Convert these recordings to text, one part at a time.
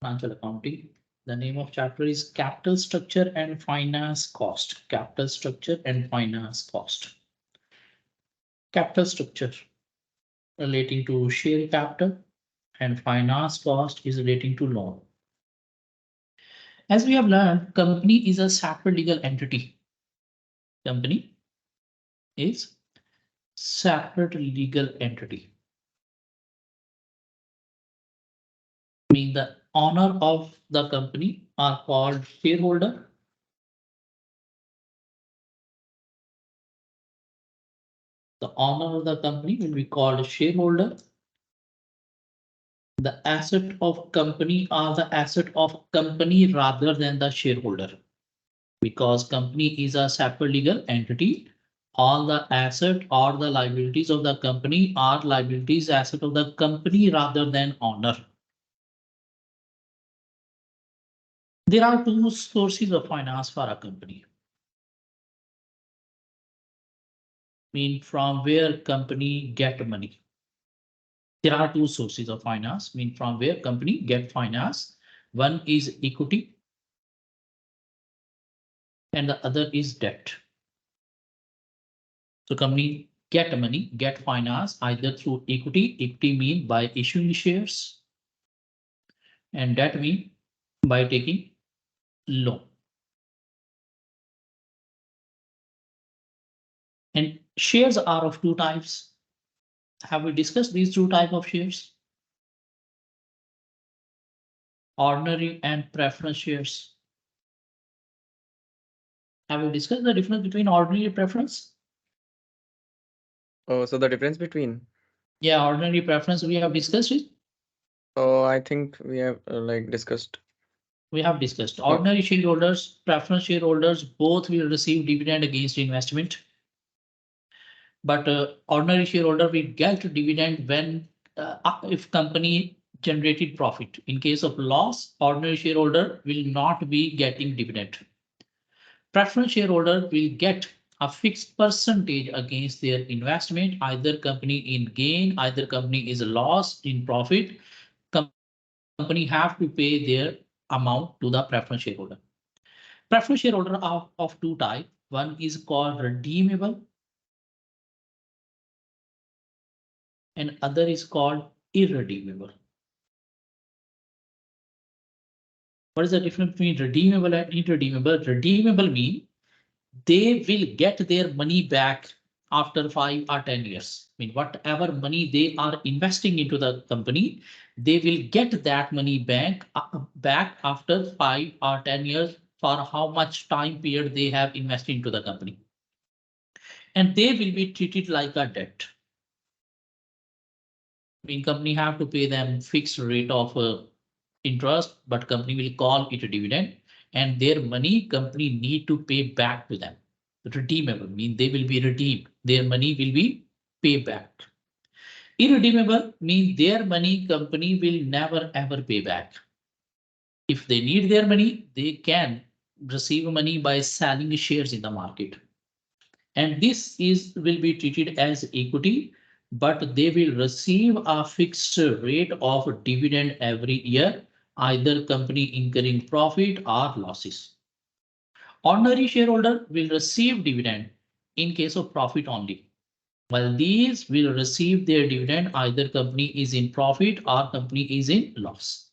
Financial accounting. The name of chapter is capital structure and finance cost. Capital structure and finance cost. Capital structure relating to share capital and finance cost is relating to loan. As we have learned, company is a separate legal entity. Company is separate legal entity. Mean the owner of the company are called shareholder. The owner of the company will be called shareholder. The asset of company are the asset of company rather than the shareholder. Because company is a separate legal entity, all the asset or the liabilities of the company are liabilities asset of the company rather than owner. There are two sources of finance for a company. Mean from where company get money. There are two sources of finance, mean from where company get finance. One is equity and the other is debt. So company get money, get finance either through equity. Equity mean by issuing shares, and debt mean by taking loan. And shares are of two types. Have we discussed these two types of shares? Ordinary and preference shares. Have we discussed the difference between ordinary and preference? Oh, so the difference between? Yeah, ordinary preference we have discussed it. Oh, I think we have discussed. We have discussed ordinary shareholders, preference shareholders, both will receive dividend against investment. But ordinary shareholder will get dividend when if company generated profit. In case of loss, ordinary shareholder will not be getting dividend. Preference shareholder will get a fixed percentage against their investment, either company in gain, either company is loss in profit. Company have to pay their amount to the preference shareholder. Preference shareholder are of two types. One is called redeemable and other is called irredeemable. What is the difference between redeemable and irredeemable? Redeemable mean they will get their money back after 5 or 10 years. I mean, whatever money they are investing into the company, they will get that money back after 5 or 10 years for how much time period they have invested into the company. And they will be treated like a debt. I mean, company have to pay them fixed rate of interest, but company will call it a dividend, and their money company need to pay back to them. Redeemable mean they will be redeemed. Their money will be paid back. Irredeemable mean their money company will never ever pay back. If they need their money, they can receive money by selling shares in the market. And this is will be treated as equity, but they will receive a fixed rate of dividend every year, either company incurring profit or losses. Ordinary shareholder will receive dividend in case of profit only, while these will receive their dividend either company is in profit or company is in loss.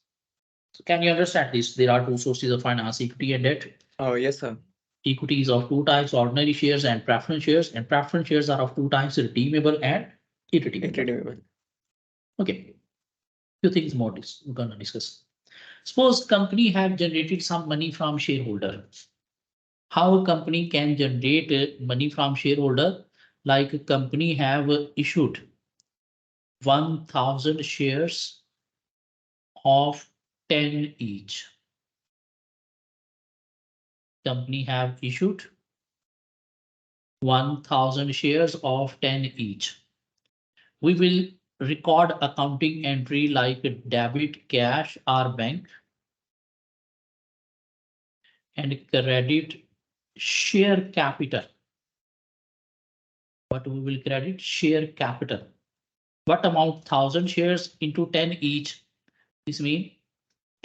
So can you understand this? There are two sources of finance, equity and debt. Oh, yes, sir. Equity is of two types, ordinary shares and preference shares, and preference shares are of two types, redeemable and irredeemable. Irredeemable. Okay, few things more we're gonna discuss. Suppose company have generated some money from shareholder. How a company can generate money from shareholder? Like a company have issued 1,000 shares of 10 each. Company have issued 1,000 shares of 10 each. We will record accounting entry like debit, cash, or bank, and credit share capital. But we will credit share capital. What amount? 1,000 shares into 10 each. This means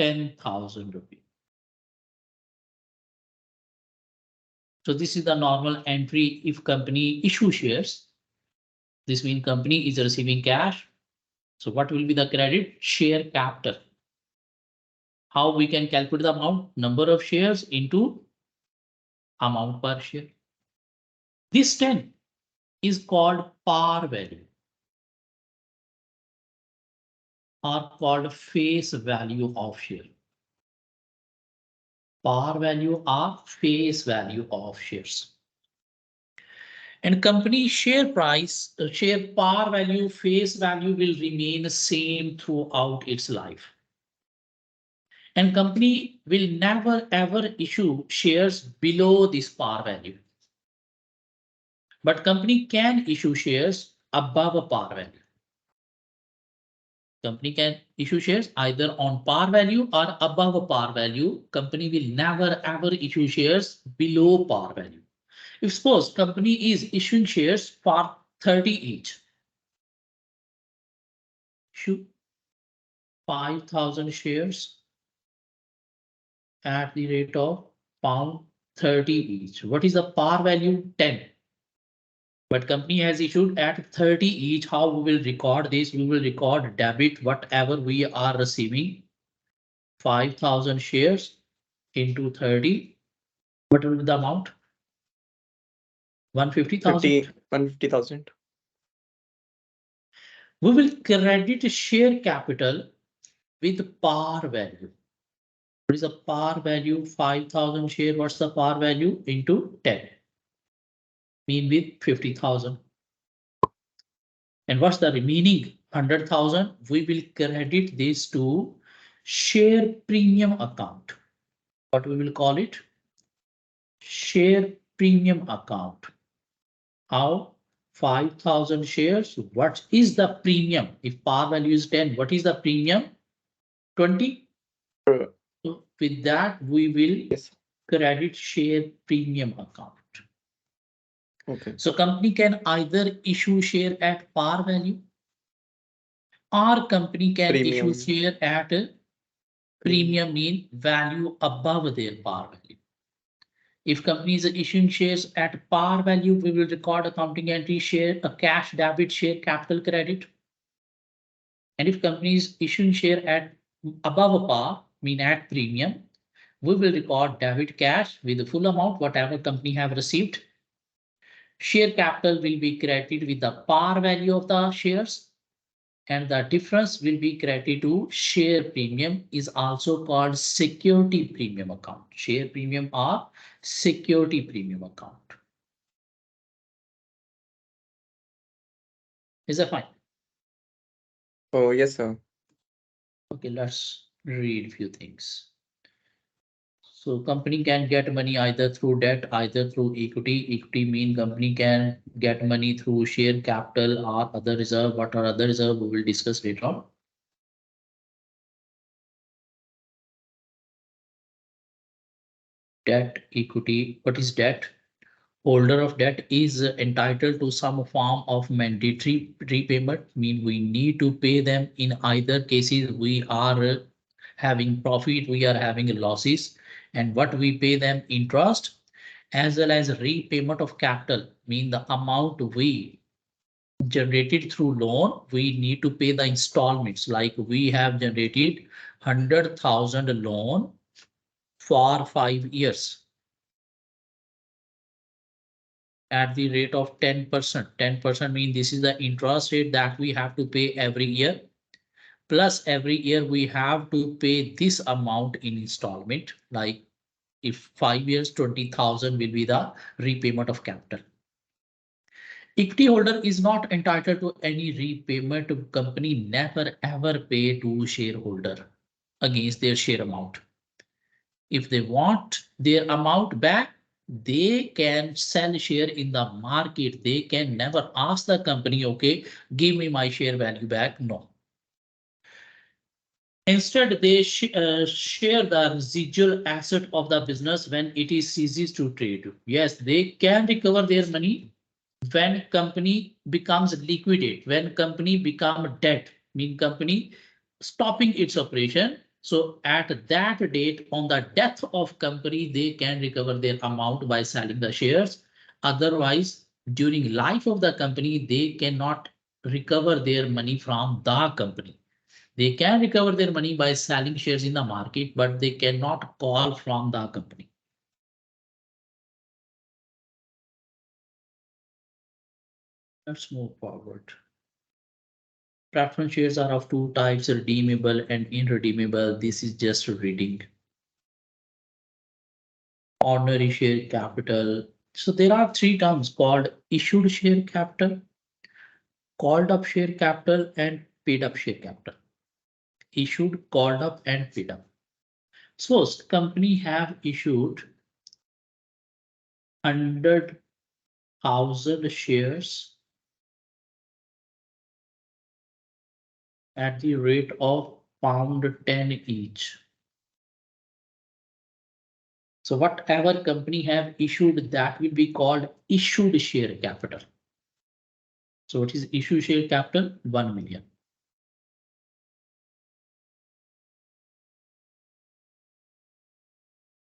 10,000 rupees. So this is the normal entry if company issue shares. This means company is receiving cash. So what will be the credit? Share capital. How we can calculate the amount? Number of shares into amount per share. This 10 is called par value or called face value of share. Par value or face value of shares. And company share price, share par value, face value will remain the same throughout its life. And company will never ever issue shares below this par value. But company can issue shares above a par value. Company can issue shares either on par value or above a par value. Company will never ever issue shares below par value. If suppose company is issuing shares for 30 each, issue 5,000 shares at the rate of £30 each. What is the par value? 10. But company has issued at 30 each. How we will record this? We will record debit whatever we are receiving. 5,000 shares into 30. What will be the amount? 150,000. 150,000. We will credit share capital with par value. What is the par value? 5,000 share. What's the par value? Into 10. Mean with 50,000. And what's the remaining 100,000? We will credit this to share premium account. What we will call it? Share premium account. How? 5,000 shares. What is the premium? If par value is 10, what is the premium? 20. So with that, we will credit share premium account. Okay. So company can either issue share at par value or company can issue share at a premium, mean value above their par value. If company is issuing shares at par value, we will record accounting entry share, a cash debit share capital credit. And if company is issuing share at above a par, mean at premium, we will record debit cash with the full amount, whatever company have received. Share capital will be credited with the par value of the shares. And the difference will be credited to share premium, is also called security premium account. Share premium or security premium account. Is that fine? Oh, yes, sir. Okay, let's read a few things. So company can get money either through debt, either through equity. Equity mean company can get money through share capital or other reserve. What are other reserve? We will discuss later on. Debt, equity. What is debt? Holder of debt is entitled to some form of mandatory repayment, mean we need to pay them. In either cases, we are having profit, we are having losses, and what we pay them interest as well as repayment of capital, mean the amount we generated through loan, we need to pay the installments. Like we have generated 100,000 loan for 5 years. At the rate of 10%. 10% means this is the interest rate that we have to pay every year. Plus every year we have to pay this amount in installment. Like if 5 years, 20,000 will be the repayment of capital. Equity holder is not entitled to any repayment. Company never ever pay to shareholder against their share amount. If they want their amount back, they can sell share in the market. They can never ask the company, okay, give me my share value back. No. Instead, they share the residual asset of the business when it is ceases to trade. Yes, they can recover their money when company becomes liquidate, when company become dead, mean company stopping its operation. So at that date, on the death of company, they can recover their amount by selling the shares. Otherwise, during life of the company, they cannot recover their money from the company. They can recover their money by selling shares in the market, but they cannot call from the company. Let's move forward. Preference shares are of two types, redeemable and irredeemable. This is just reading. Ordinary share capital. So there are three terms called issued share capital, called up share capital, and paid up share capital. Issued, called up, and paid up. Suppose company have issued 100,000 shares at the rate of £10 each. So whatever company have issued, that will be called issued share capital. So what is issued share capital? 1 million.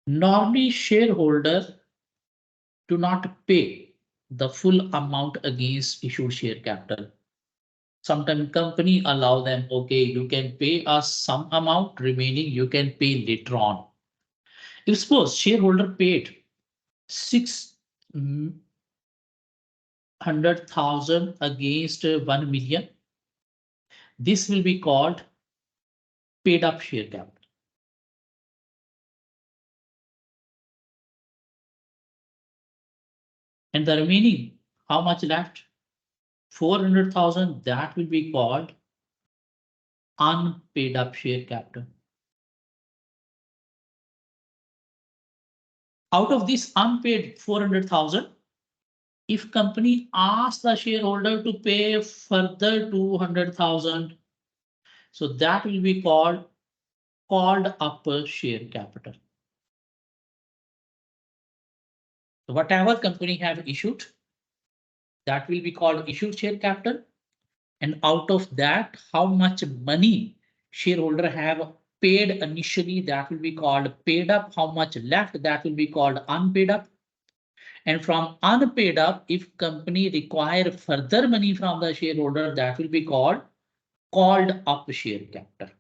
Normally shareholder do not pay the full amount against issued share capital. Sometimes company allow them, okay, you can pay us some amount, remaining you can pay later on. If suppose shareholder paid 600,000 against 1 million, this will be called paid up share capital. And the remaining, how much left? 400,000, that will be called unpaid up share capital. Out of this unpaid 400,000, if company asks the shareholder to pay further 200,000, so that will be called up share capital. So whatever company have issued, that will be called issued share capital. And out of that, how much money shareholder have paid initially, that will be called paid up. How much left, that will be called unpaid up. And from unpaid up, if company require further money from the shareholder, that will be called up share capital.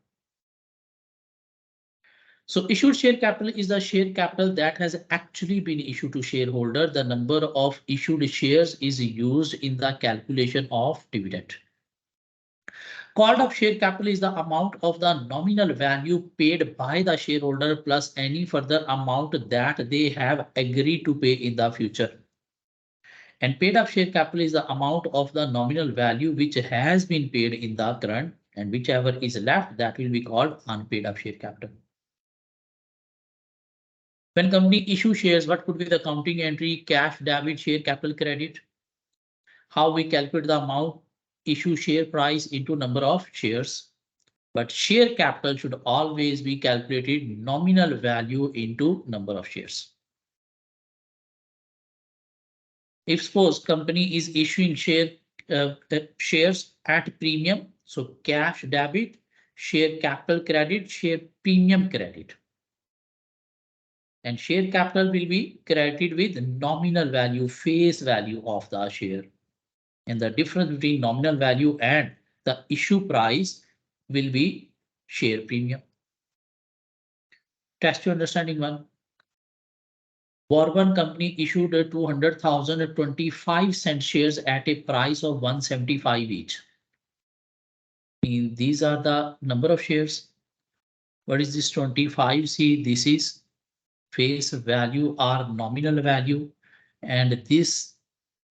So issued share capital is the share capital that has actually been issued to shareholder. The number of issued shares is used in the calculation of dividend. Called up share capital is the amount of the nominal value paid by the shareholder plus any further amount that they have agreed to pay in the future. And paid up share capital is the amount of the nominal value which has been paid in the current, and whichever is left, that will be called unpaid up share capital. When company issue shares, what could be the accounting entry? Cash, debit, share capital, credit. How we calculate the amount? Issue share price into number of shares. But share capital should always be calculated nominal value into number of shares. If suppose company is issuing shares at premium, so cash debit, share capital credit, share premium credit. And share capital will be credited with nominal value, face value of the share. And the difference between nominal value and the issue price will be share premium. Test your understanding one. Bourbon Company issued a 200,000 at 25-cent shares at a price of 175 each. These are the number of shares. What is this 25? See, this is face value or nominal value, and this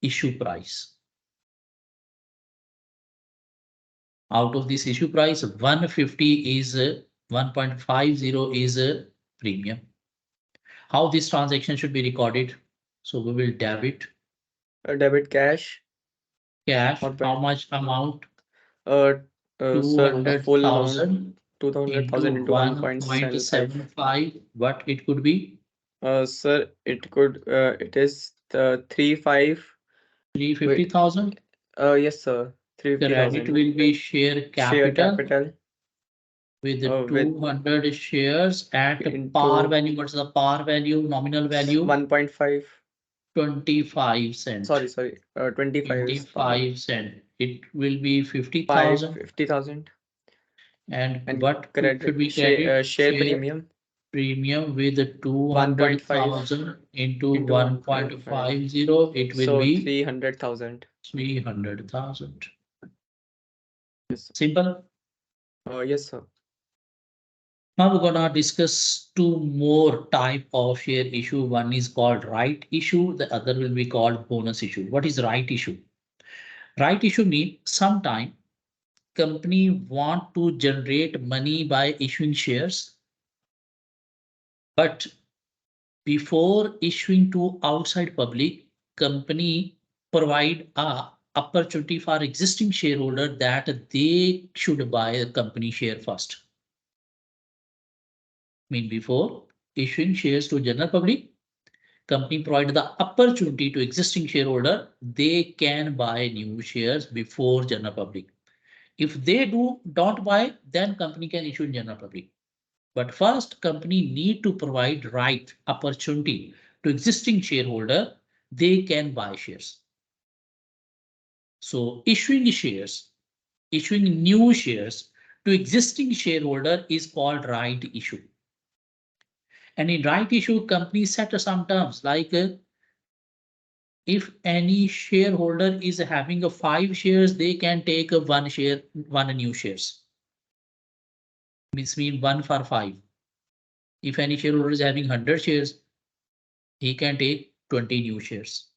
issue price. Out of this issue price, 150 is 1.50 is a premium. How this transaction should be recorded? So we will debit. Debit cash. Cash. Not How bad. much amount? Sir, the full amount. 200,000 200,000 into 1.75. 1.75. What it could be? Sir, it is 35. 350,000. Yes, sir. Credit 350,000. will be share Share capital. capital. with the with 200 shares at into par value. What's the par value? Nominal value? 1.5. 25 cent. Sorry, 25 is par. 25 cent. It will be 5, 50,000. 50,000. And And what should we credit? share premium Premium with the 1.5 200,000 into into 1.50. It will so be 300,000. 300,000. Yes. Simple. Yes, sir. Now we're gonna discuss two more type of share issue. One is called right issue. The other will be called bonus issue. What is right issue? Right issue means sometime company want to generate money by issuing shares, but before issuing to outside public, company provide a opportunity for existing shareholder that they should buy a company share first. Mean before issuing shares to general public, company provide the opportunity to existing shareholder, they can buy new shares before general public. If they don't buy, then company can issue in general public. But first, company need to provide right opportunity to existing shareholder, they can buy shares. So issuing shares, issuing new shares to existing shareholder is called right issue. And in right issue, company set some terms like if any shareholder is having a 5 shares, they can take a 1 share, 1 new shares. Means 1 for 5. If any shareholder is having 100 shares, he can take 20 new shares.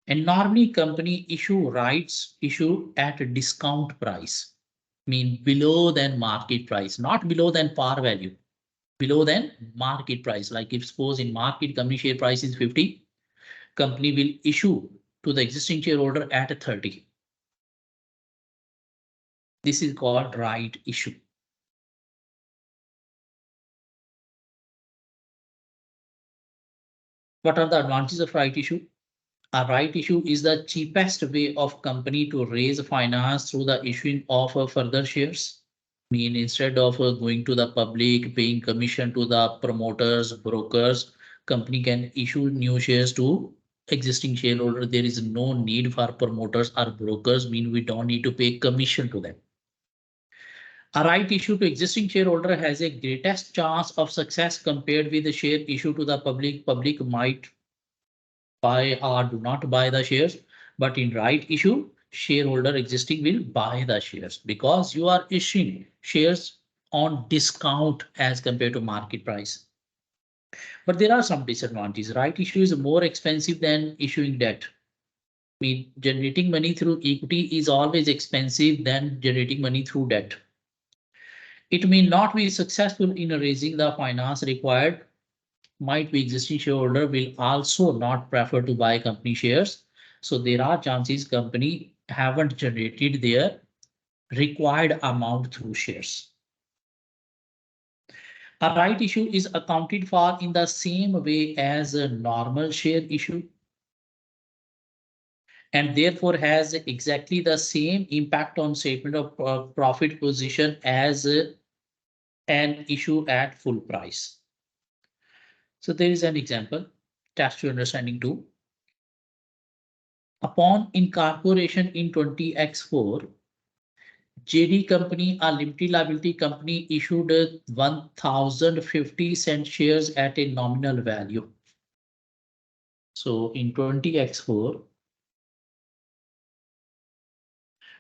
And normally company issue rights issue at a discount price, mean below than market price, not below than par value, below than market price. Like if suppose in market company share price is 50, company will issue to the existing shareholder at a 30. This is called right issue. What are the advantages of right issue? A right issue is the cheapest way of company to raise finance through the issuing of further shares. Mean instead of going to the public, paying commission to the promoters, brokers, company can issue new shares to existing shareholder. There is no need for promoters or brokers, mean we don't need to pay commission to them. A right issue to existing shareholder has a greatest chance of success compared with the share issue to the public. Public might buy or do not buy the shares, but in right issue, shareholder existing will buy the shares because you are issuing shares on discount as compared to market price. But there are some disadvantages. Right issue is more expensive than issuing debt. I mean, generating money through equity is always expensive than generating money through debt. It may not be successful in raising the finance required. Might be existing shareholder will also not prefer to buy company shares. So there are chances company haven't generated their required amount through shares. A right issue is accounted for in the same way as a normal share issue and therefore has exactly the same impact on statement of profit position as an issue at full price. So there is an example, test your understanding too. Upon incorporation in 20X4, JD Company, a limited liability company, issued 1,050 shares at a nominal value. So in 20X4,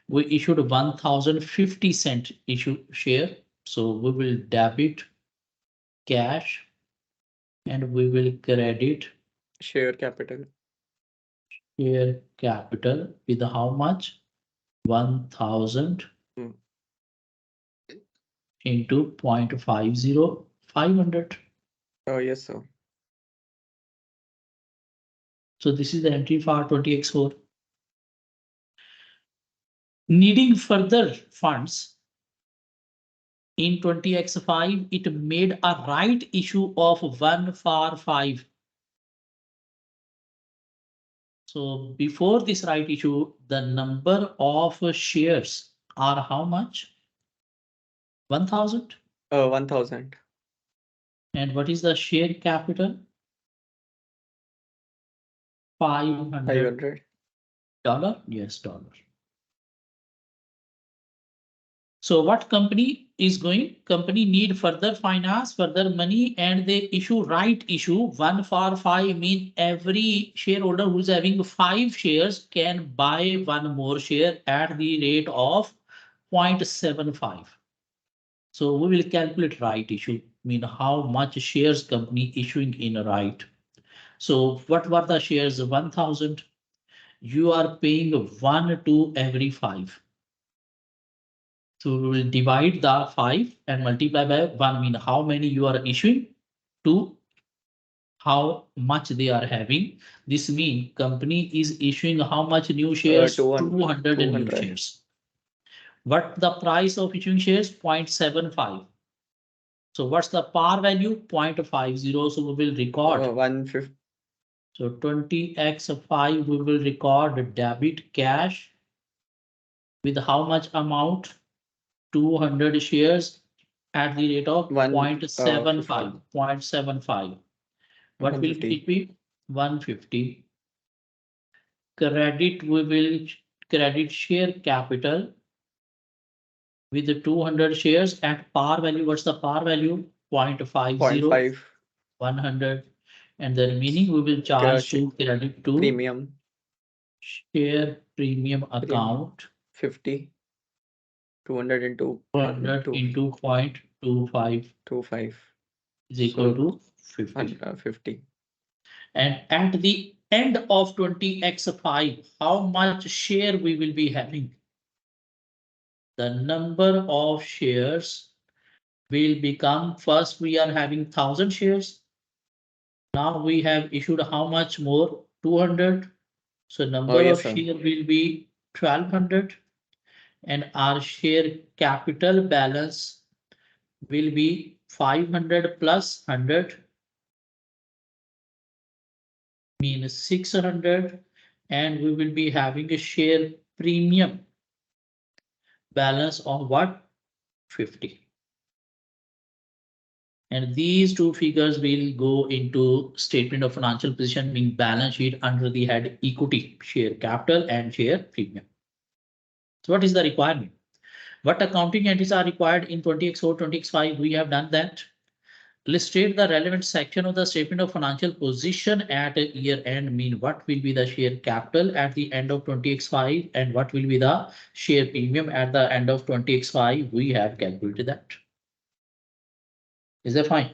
we issued 1,050 issue share. So we will debit cash and we will credit Share capital. Share capital with how much? 1,000 into 0.50, 500. Yes, sir. So this is the entry for 20X4. Needing further funds in 20X5, it made a right issue of 1 for 5. So before this right issue, the number of shares are how much? 1,000. 1,000. And what is the share capital? 500 $500. US dollar. So what company is going? Company need further finance, further money, and they issue right issue 1 for 5 mean every shareholder who's having 5 shares can buy one more share at the rate of 0.75. So we will calculate right issue, mean how much shares company issuing in a right. So what were the shares? 1,000. You are paying 1 to every 5. So we will divide the 5 and multiply by 1, mean how many you are issuing to how much they are having. This means company is issuing how much new shares? 200 new 200. shares. What the price of issuing shares? 0.75. So what's the par value? 0.50. So we will record 150. So 20x5 we will record debit cash with how much amount? 200 shares at the rate of 0.75. 0.75. What will 150. it be? 150. Credit, we will credit share capital with the 200 shares at par value. What's the par value? 0.50. 0.5. 100. And the remaining we will charge to credit to Premium. share premium account. 50. 200 into 200 into 0.25 25 is equal to 50. 50. And at the end of 20x5, how much share we will be having? The number of shares will become, first we are having 1,000 shares. Now we have issued how much more? 200. So number yes, of sir. share will be 1,200. And our share capital balance will be 500 plus 100 means 600, and we will be having a share premium balance of what? 50. And these two figures will go into statement of financial position, being balance sheet under the head equity, share capital and share premium. So what is the requirement? What accounting entities are required in 20x4, 20x5? We have done that. Listed the relevant section of the statement of financial position at a year end, mean what will be the share capital at the end of 20x5 and what will be the share premium at the end of 20x5. We have calculated that. Is that fine?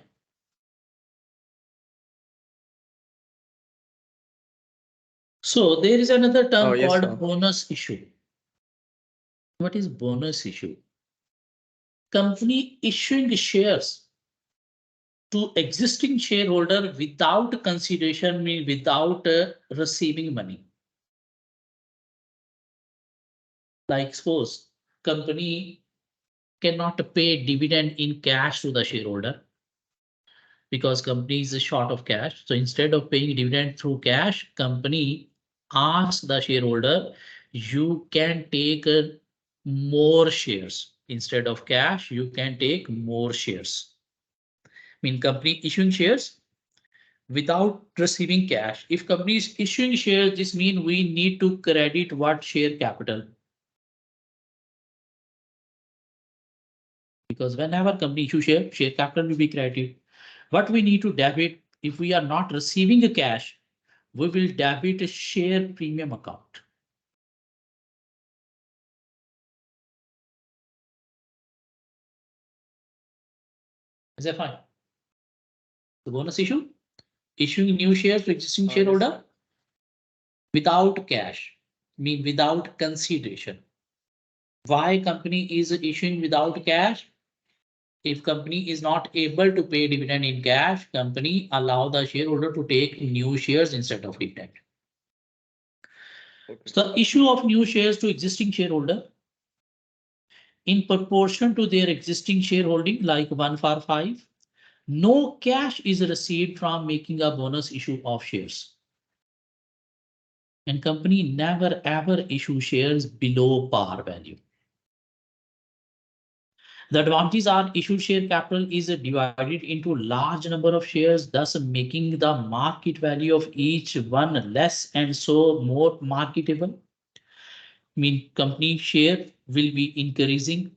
So there is another term yes, called sir. bonus issue. What is bonus issue? Company issuing shares to existing shareholder without consideration, mean without receiving money. Like suppose company cannot pay dividend in cash to the shareholder because company is short of cash. So instead of paying dividend through cash, company asks the shareholder, you can take more shares. Instead of cash, you can take more shares. Mean company issuing shares without receiving cash. If company is issuing shares, this means we need to credit what? Share capital. Because whenever company issue share capital will be credited. What we need to debit, if we are not receiving a cash, we will debit a share premium account. Is that fine? The bonus issue, issuing new shares to existing shareholder without cash, mean without consideration. Why company is issuing without cash? If company is not able to pay dividend in cash, company allow the shareholder to take new shares instead of dividend. So the issue of new shares to existing shareholder in proportion to their existing shareholding, like 1/5, no cash is received from making a bonus issue of shares. And company never ever issue shares below par value. The advantages are issued share capital is divided into large number of shares, thus making the market value of each one less and so more marketable. Mean company share will be increasing.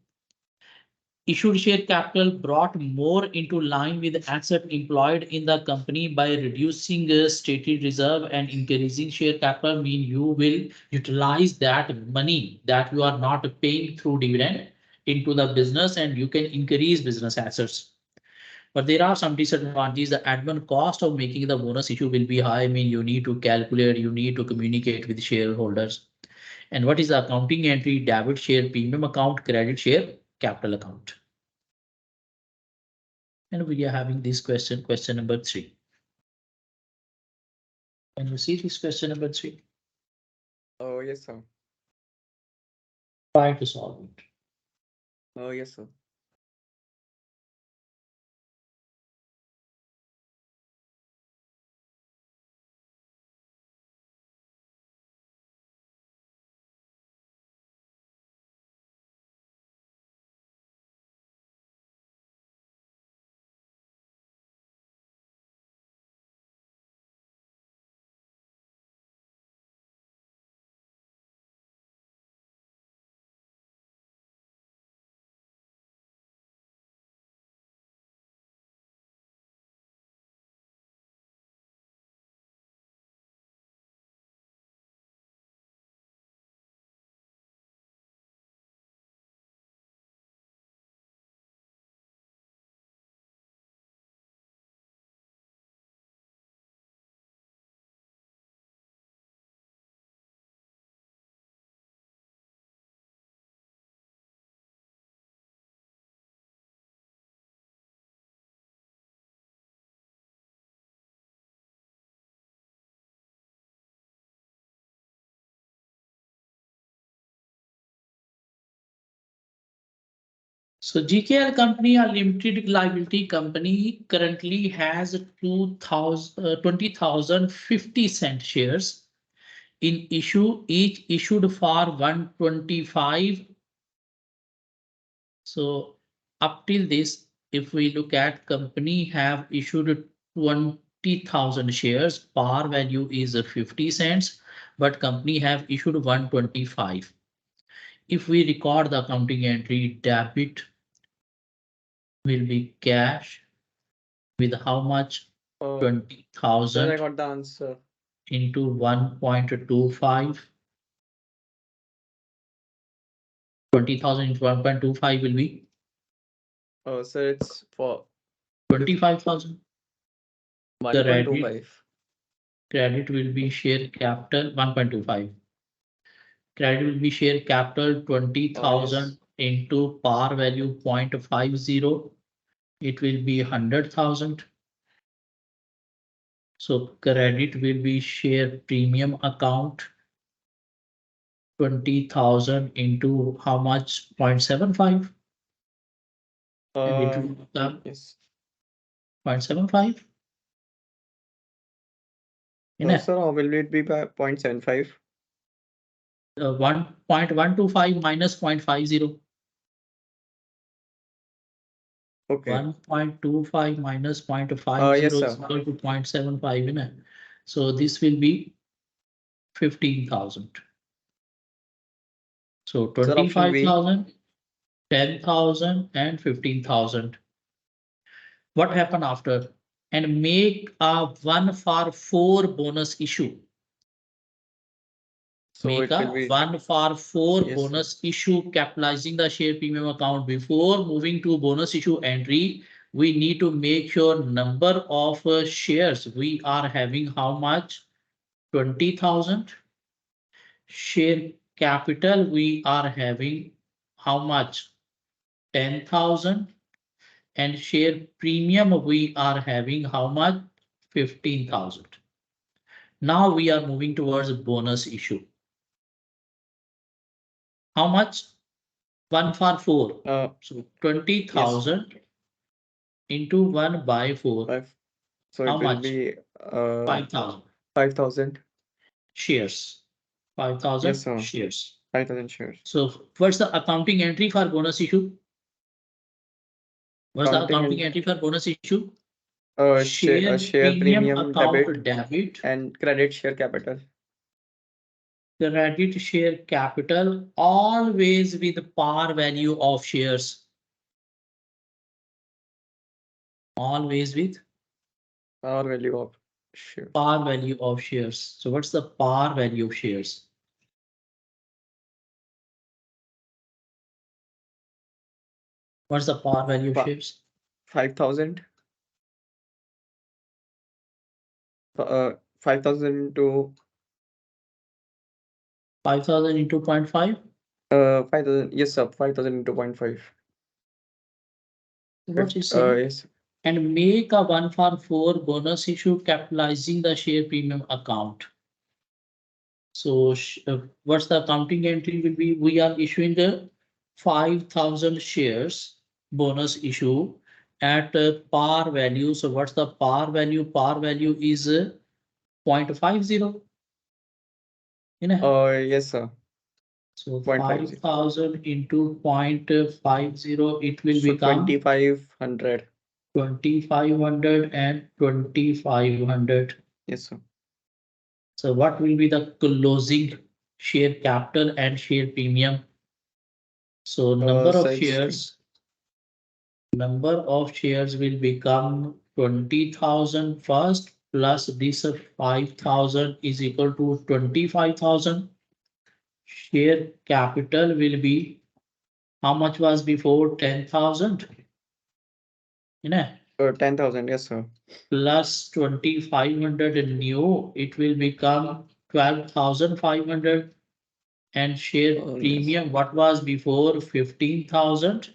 Issued share capital brought more into line with asset employed in the company by reducing stated reserve and increasing share capital mean you will utilize that money that you are not paying through dividend into the business and you can increase business assets. But there are some disadvantages. The admin cost of making the bonus issue will be high. I mean, you need to calculate, you need to communicate with shareholders. And what is the accounting entry? Debit share premium account, credit share capital account. And we are having this question number 3. Can you see this question number 3? Oh, yes, sir. Try to solve it. Oh, yes, sir. So GKL company, a limited liability company, currently has 20,000 50-cent shares in issue, each issued for 125. So up till this, if we look at company have issued 20,000 shares, par value is 50 cents, but company have issued 125. If we record the accounting entry, debit will be cash with how much? Sir, I 20,000 got the answer. into 1.25. 20,000 into 1.25 will be Oh, sir, it's for 25,000. 1.25. Credit will be share capital 1.25. Credit will be share capital 20,000 into par value 0.50. It will be 100,000. So credit will be share premium account 20,000 into how much? 0.75. And it will become Yes. 0.75. Sir, how will it be by 0.75? 1.125 minus 0.50. Okay. 1.25 minus 0.50 Yes, is sir. equal to 0.75. So this will be 15,000. So Sir, option B. 25,000, 10,000 and 15,000. What happened after? And make a 1-for-4 bonus issue. So Make it will a be 1-for-4 Yes. bonus issue capitalizing the share premium account. Before moving to bonus issue entry, we need to make sure number of shares we are having how much? 20,000. Share capital we are having how much? 10,000. And share premium we are having how much? 15,000. Now we are moving towards bonus issue. How much? 1-for-4. So 20,000 into 1/4. So How it will much? be 5,000 5,000. shares. 5,000 Yes, sir. shares. 5,000 shares. So what's the accounting entry for bonus issue? What's the Accounting accounting and entry for bonus issue? share Premium premium account debit debit, and credit share capital. credit share capital, always with par value of shares. Always with Par value of share. par value of shares. So what's the par value of shares? What's the par value of Pa- shares? 5,000. 5,000 to 5,000 into 0.5. 5,000. Yes, sir. 5,000 into 0.5. What is saying? Yes. And make a 1-for-4 bonus issue capitalizing the share premium account. So what's the accounting entry will be? We are issuing a 5,000 shares bonus issue at par value. So what's the par value? Par value is 0.50. You know? Yes, sir. So 0.50. 5,000 into 0.50, it will So become 2,500. 2,500 and 2,500. Yes, sir. So what will be the closing share capital and share premium? So number of shares will become 20,000 first plus this 5,000 is equal to 25,000. Share capital will be how much was before 10,000? You know, 10,000. Yes, sir. plus 2,500 new, it will become 12,500. And share Yes. premium, what was before 15,000?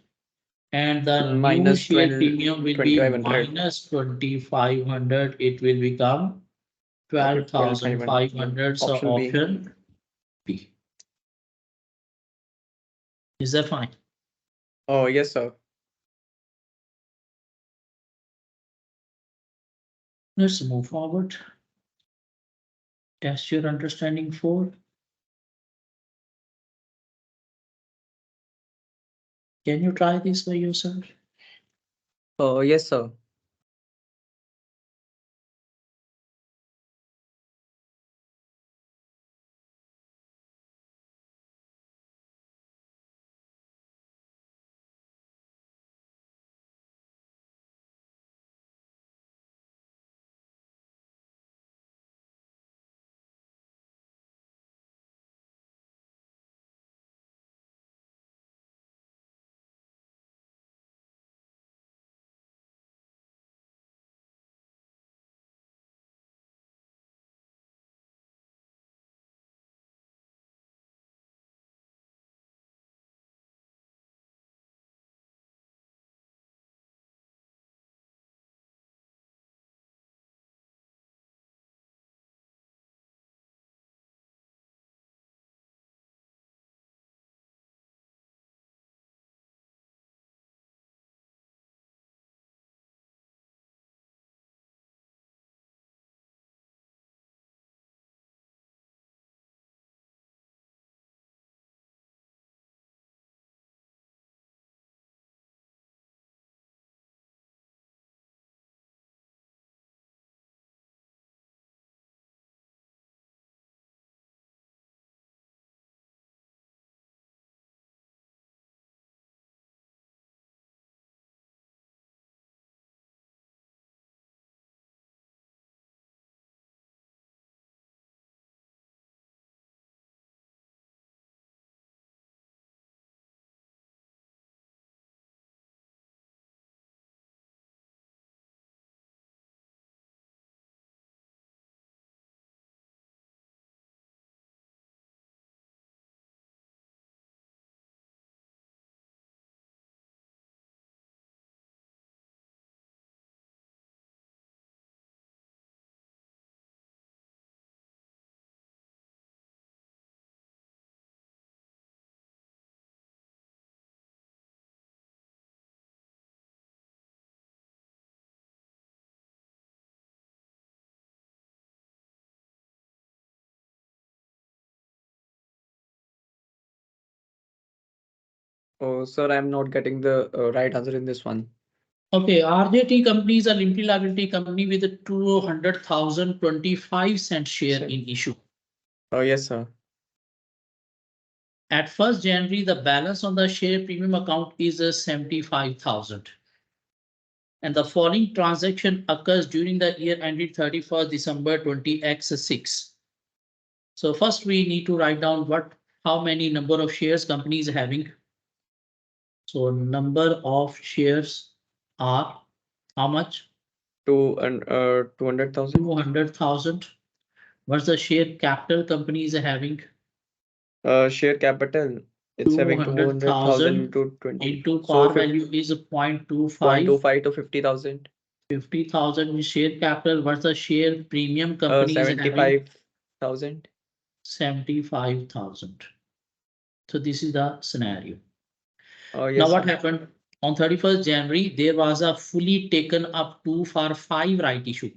And the new Minus share 20, premium will be 2,500. minus 2,500. It will become Okay, 12,500. 12,500. So Option B. option B. Is that fine? Oh, yes, sir. Let's move forward. Test your understanding for. Can you try this by yourself? Oh, yes, sir. Oh, sir, I'm not getting the right answer in this one. Okay, RJT company is a limited liability company with a 200,000 25-cent share Cent. in issue. Oh, yes, sir. At 1st January, the balance on the share premium account is 75,000. And the following transaction occurs during the year ended 31st December 20x6. So first we need to write down how many number of shares company is having. So number of shares are how much? 200,000. 200,000. What's the share capital company is having? Share capital, it's having 200,000 200,000 into 20. into So par value is 0.25. 0.25 to 50,000. 50,000 share capital. What's the share premium company is having? 75,000. 75,000. So this is the scenario. Oh, Now yes, what sir. happened? On 31st January, there was a fully taken up 2 for 5 right issue.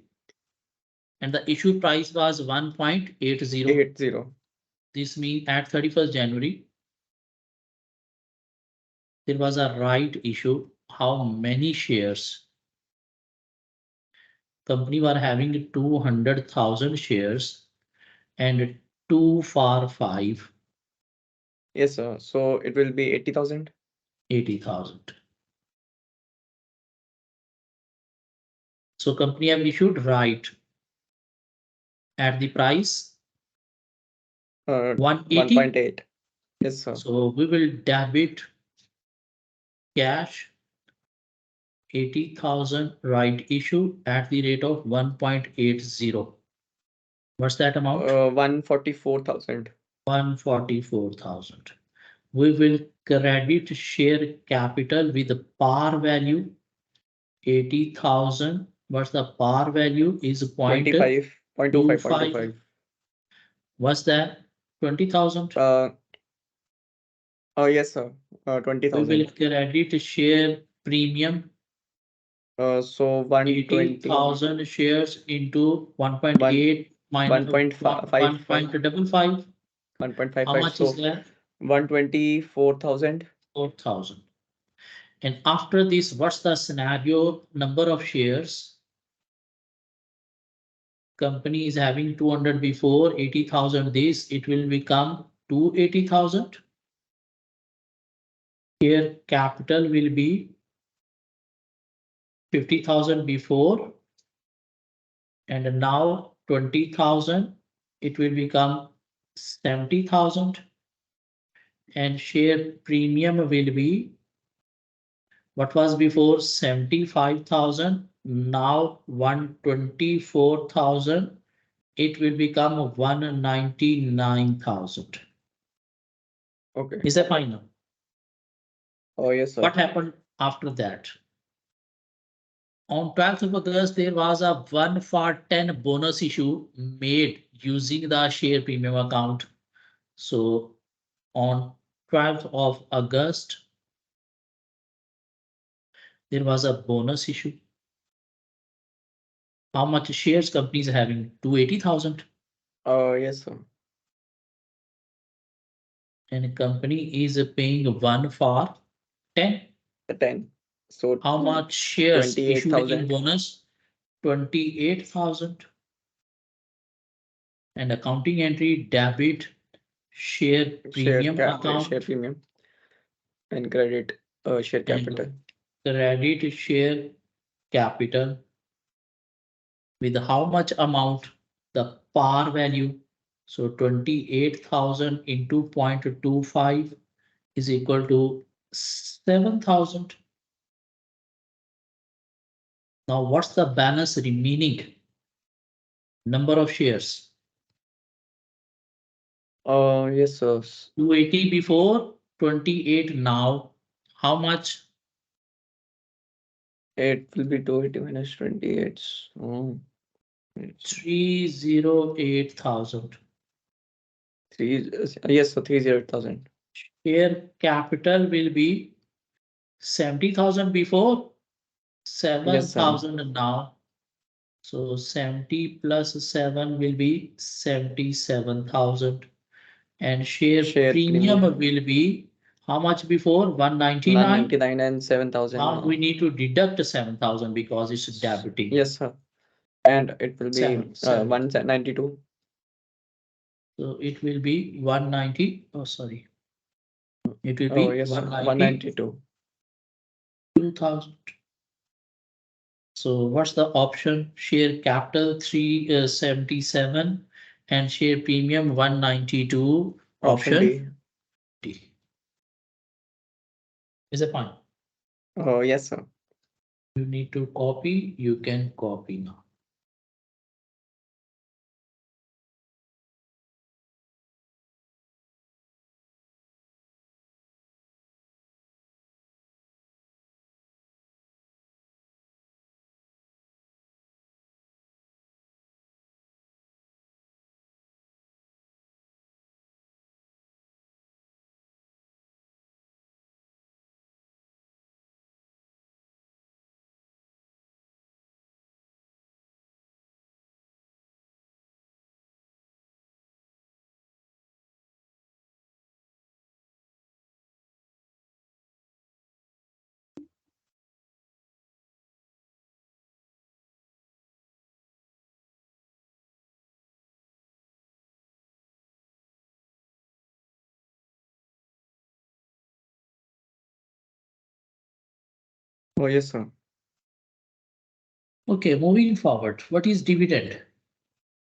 And the issue price was 1.80. 80. This means at 31st January, there was a right issue. How many shares? Company were having 200,000 shares and 2 for 5, Yes, sir. So it will be 80,000. 80,000. So company have issued right at the price 180. 1.8. Yes, sir. So we will debit cash 80,000 right issue at the rate of 1.80. What's that amount? 144,000. 144,000. We will credit share capital with the par value 80,000. What's the par value is 25. 0.25. 0.25. What's that? 20,000. Oh, yes, sir. We will 20,000. credit share premium So 120. 80,000 shares into 1.8 minus 1.5. 1.55. How 1.55. much is So that? 124,000. 4,000. And after this, what's the scenario? Number of shares. Company is having 200 before, 80,000 this, it will become 280,000. Here capital will be 50,000 before. And now 20,000, it will become 70,000. And share premium will be what was before 75,000, now 124,000. It will become 199,000. Okay. Is that fine now? Oh, yes, sir. What happened after that? On 12th of August, there was a 1 for 10 bonus issue made using the share premium account. So on 12th of August, there was a bonus issue. How much shares companies are having? 280,000. Oh, yes, sir. And company is paying 1 for 10. 10. So How much shares issued in 28,000. bonus? 28,000. And accounting entry debit share premium account Share premium and credit share capital. and credit share capital with how much amount? The par value. So 28,000 into 0.25 is equal to 7,000. Now what's the balance remaining? Number of shares. Yes, sir. 280 before, 28 now. How much? It will be 280 minus 28. It's 308,000. yes, so 308,000. Share capital will be 70,000 before, Yes, sir. 7,000 now. So 70 plus 7 will be 77,000. And share Share premium premium. will be How much before? 199. 199 and 7,000 Now now. we need to deduct 7,000 because it's debiting. Yes, sir. And it will be 192. So it will be 190. Oh, sorry. It will Oh, be yes, sir. 190. 192. 2,000. So what's the option? Share capital 377 and share premium 192. Option B. D. Is it fine? Oh, yes, sir. You need to copy. You can copy now. Oh, yes, sir. Okay, moving forward. What is dividend?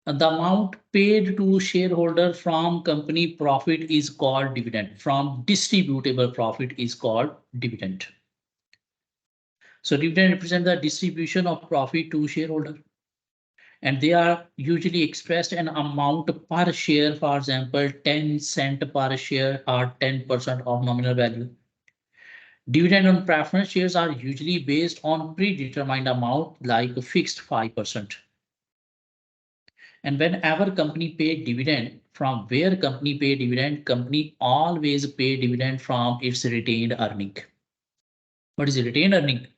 The amount paid to shareholder from company profit is called dividend. From distributable profit is called dividend. So dividend represents the distribution of profit to shareholder. And they are usually expressed an amount per share, for example, 10 cent per share or 10% of nominal value. Dividend on preference shares are usually based on predetermined amount like a fixed 5%. And whenever company pay dividend, from where company pay dividend, company always pay dividend from its retained earning. What is retained earning?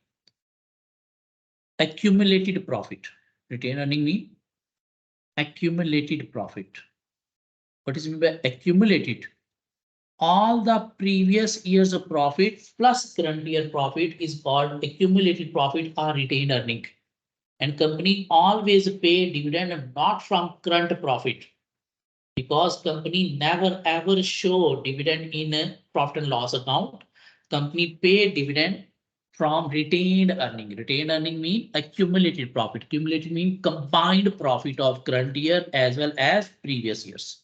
Accumulated profit. Retained earning mean accumulated profit. What is meant by accumulated? All the previous years of profit plus current year profit is called accumulated profit or retained earning. And company always pay dividend not from current profit, because company never ever show dividend in a profit and loss account. Company pay dividend from retained earning. Retained earning mean accumulated profit. Accumulated mean combined profit of current year as well as previous years.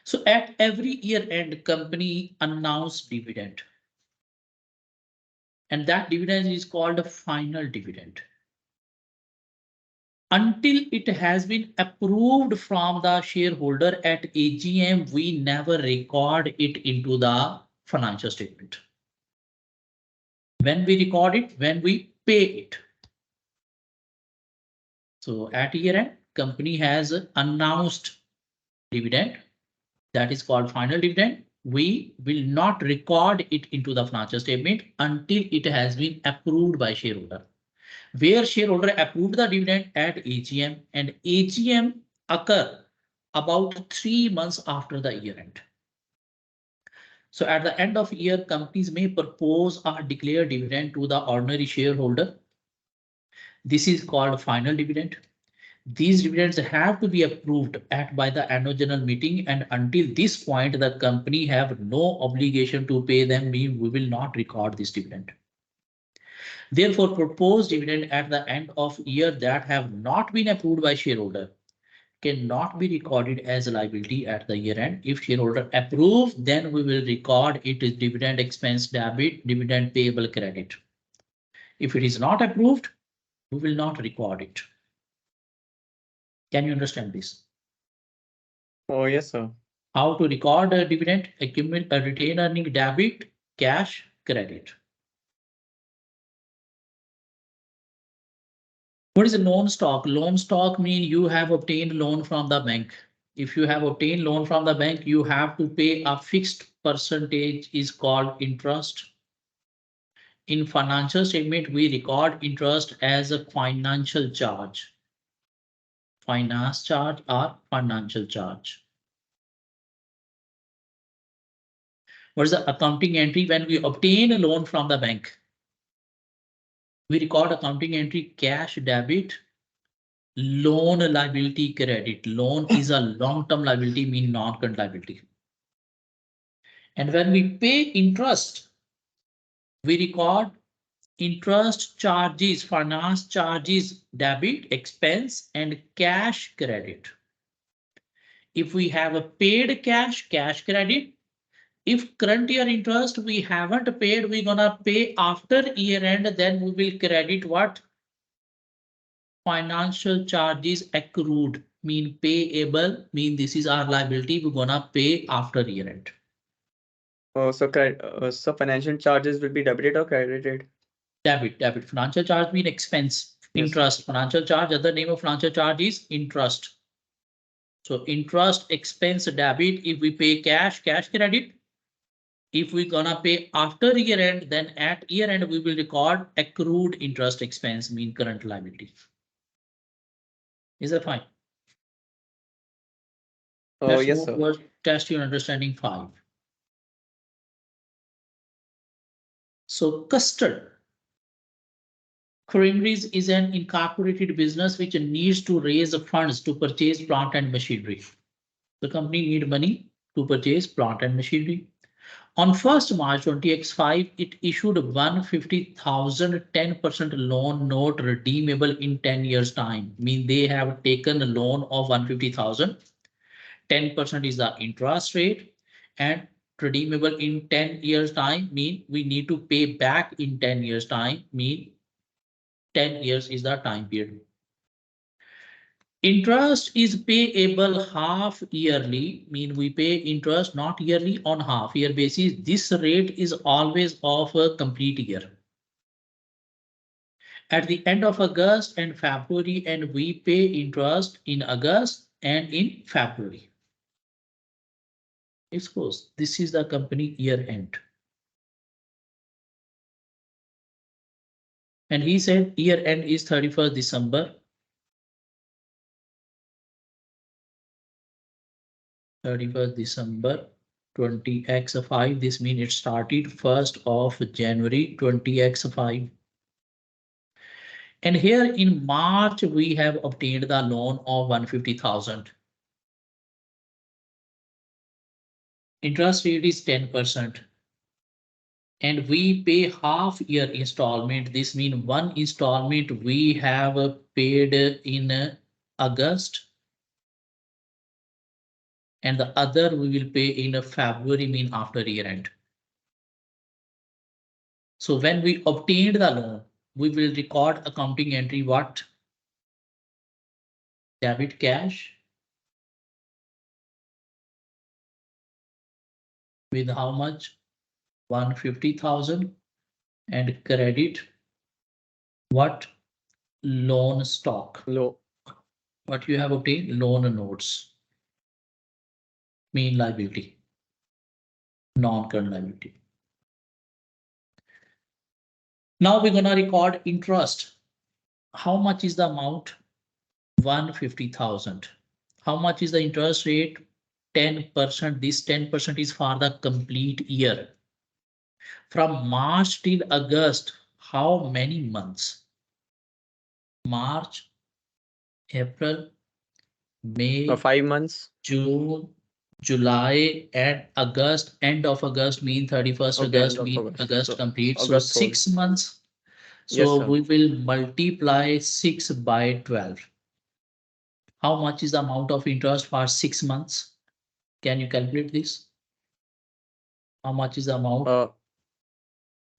So at every year end, company announce dividend. And that dividend is called a final dividend. Until it has been approved from the shareholder at AGM, we never record it into the financial statement. When we record it, when we pay it. So at year end, company has announced dividend. That is called final dividend. We will not record it into the financial statement until it has been approved by shareholder. Where shareholder approved the dividend at AGM, and AGM occur about 3 months after the year end. So at the end of year, companies may propose or declare dividend to the ordinary shareholder. This is called final dividend. These dividends have to be approved by the annual general meeting, and until this point, the company have no obligation to pay them. We will not record this dividend. Therefore, proposed dividend at the end of year that have not been approved by shareholder cannot be recorded as a liability at the year end. If shareholder approve, then we will record it as dividend expense debit, dividend payable credit. If it is not approved, we will not record it. Can you understand this? Oh, yes, sir. How to record a dividend, accumulate a retained earning debit, cash, credit. What is a loan stock? Loan stock means you have obtained loan from the bank. If you have obtained loan from the bank, you have to pay a fixed percentage is called interest. In financial statement, we record interest as a financial charge. Finance charge or financial charge. What is the accounting entry when we obtain a loan from the bank? We record accounting entry cash debit, loan liability credit. Loan is a long-term liability, mean non-current liability. And when we pay interest, we record interest charges, finance charges, debit, expense, and cash credit. If we have a paid cash, cash credit. If current year interest we haven't paid, we're gonna pay after year end, then we will credit what? Financial charges accrued, mean payable, mean this is our liability, we're gonna pay after year end. So financial charges will be debited or credited? Debit. Financial charge mean expense, Yes. interest. Financial charge, other name of financial charge is interest. So interest expense debit, if we pay cash, cash credit. If we're gonna pay after year end, then at year end, we will record accrued interest expense, mean current liability. Is that fine? Oh, Let's yes, move sir. towards test your understanding 5. So custard. Creameries is an incorporated business which needs to raise funds to purchase plant and machinery. The company need money to purchase plant and machinery. On 1st March 20x5, it issued 150,000 10% loan note redeemable in 10 years time. Mean they have taken a loan of 150,000. 10% is the interest rate and redeemable in 10 years time, mean we need to pay back in 10 years time, mean 10 years is the time period. Interest is payable half yearly, mean we pay interest not yearly, on half year basis. This rate is always of a complete year. At the end of August and February, and we pay interest in August and in February. Suppose this is the company year end. And he said year end is 31st December. 31st December 20x5. This means it started 1st of January 20x5. And here in March, we have obtained the loan of 150,000. Interest rate is 10%. And we pay half year installment. This means one installment we have paid in August. And the other we will pay in February, mean after year end. So when we obtained the loan, we will record accounting entry what? Debit cash. With how much? 150,000. And credit what? Loan stock. What you have obtained? Loan notes. Mean liability. Non-current liability. Now we're gonna record interest. How much is the amount? 150,000. How much is the interest rate? 10%. This 10% is for the complete year. From March till August, how many months? March, April, May, 5 months. June, July, and August. End of August mean 31st Okay, August, end of mean August. August So, complete. So August 6 months. Yes, So sir. we will multiply 6 by 12. How much is the amount of interest for 6 months? Can you calculate this? How much is the amount?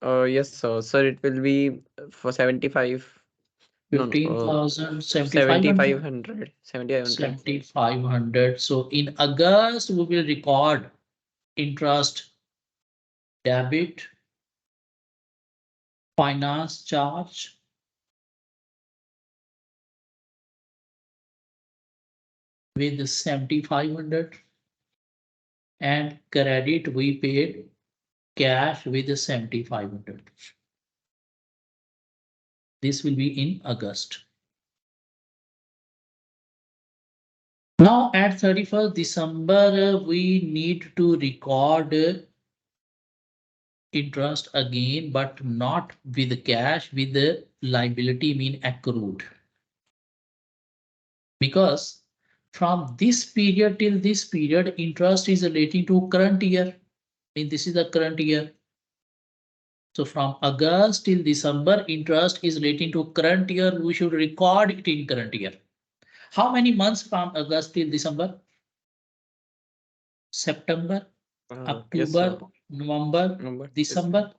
Yes, sir. Sir, it will be for 75. No, 15,000, 7,500. 7,500. 7,500. So in August, we will record interest, debit, finance charge, with 7,500, and credit we paid cash with 7,500. This will be in August. Now at 31st December, we need to record interest again, but not with cash, with the liability mean accrued. Because from this period till this period, interest is relating to current year. And this is the current year. So from August till December, interest is relating to current year. We should record it in current year. How many months from August till December? September, Yes, sir. October, November, Number. Yes. December.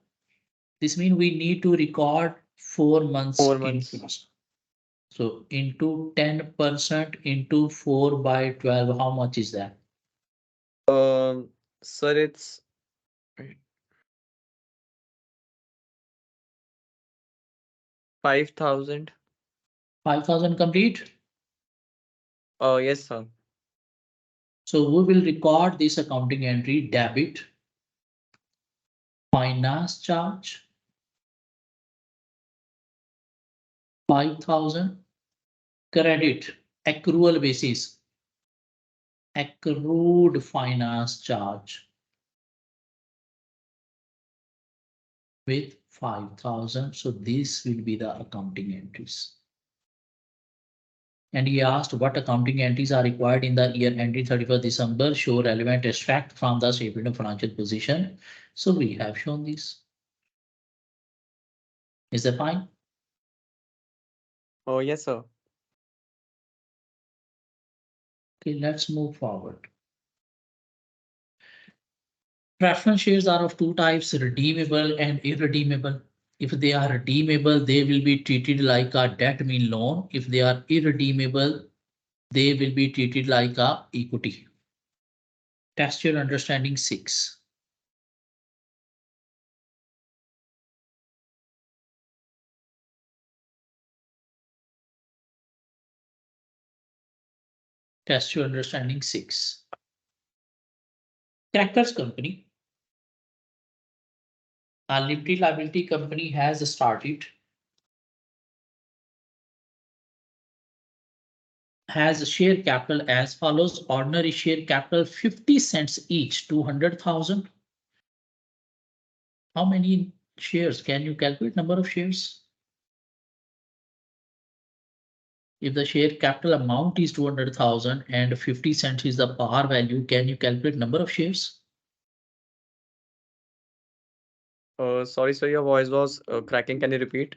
This means we need to record 4 months 4 months. interest. So into 10% into 4 by 12, how much is that? Sir, it's wait, 5,000. 5,000 complete. Yes, sir. So we will record this accounting entry debit, finance charge, 5,000, credit, accrual basis, accrued finance charge with 5,000. So this will be the accounting entries. And he asked what accounting entries are required in the year ending 31st December, show relevant extract from the statement of financial position. So we have shown this. Is that fine? Oh, yes, sir. Okay, let's move forward. Preference shares are of two types, redeemable and irredeemable. If they are redeemable, they will be treated like a debt mean loan. If they are irredeemable, they will be treated like a equity. Test your understanding 6. Test your understanding 6. Crackers Company, a limited liability company, has started, has share capital as follows. Ordinary share capital 50 cents each, 200,000. How many shares? Can you calculate number of shares? If the share capital amount is 200,000 and 50 cents is the par value, can you calculate number of shares? Sorry, sir, your voice was cracking. Can you repeat?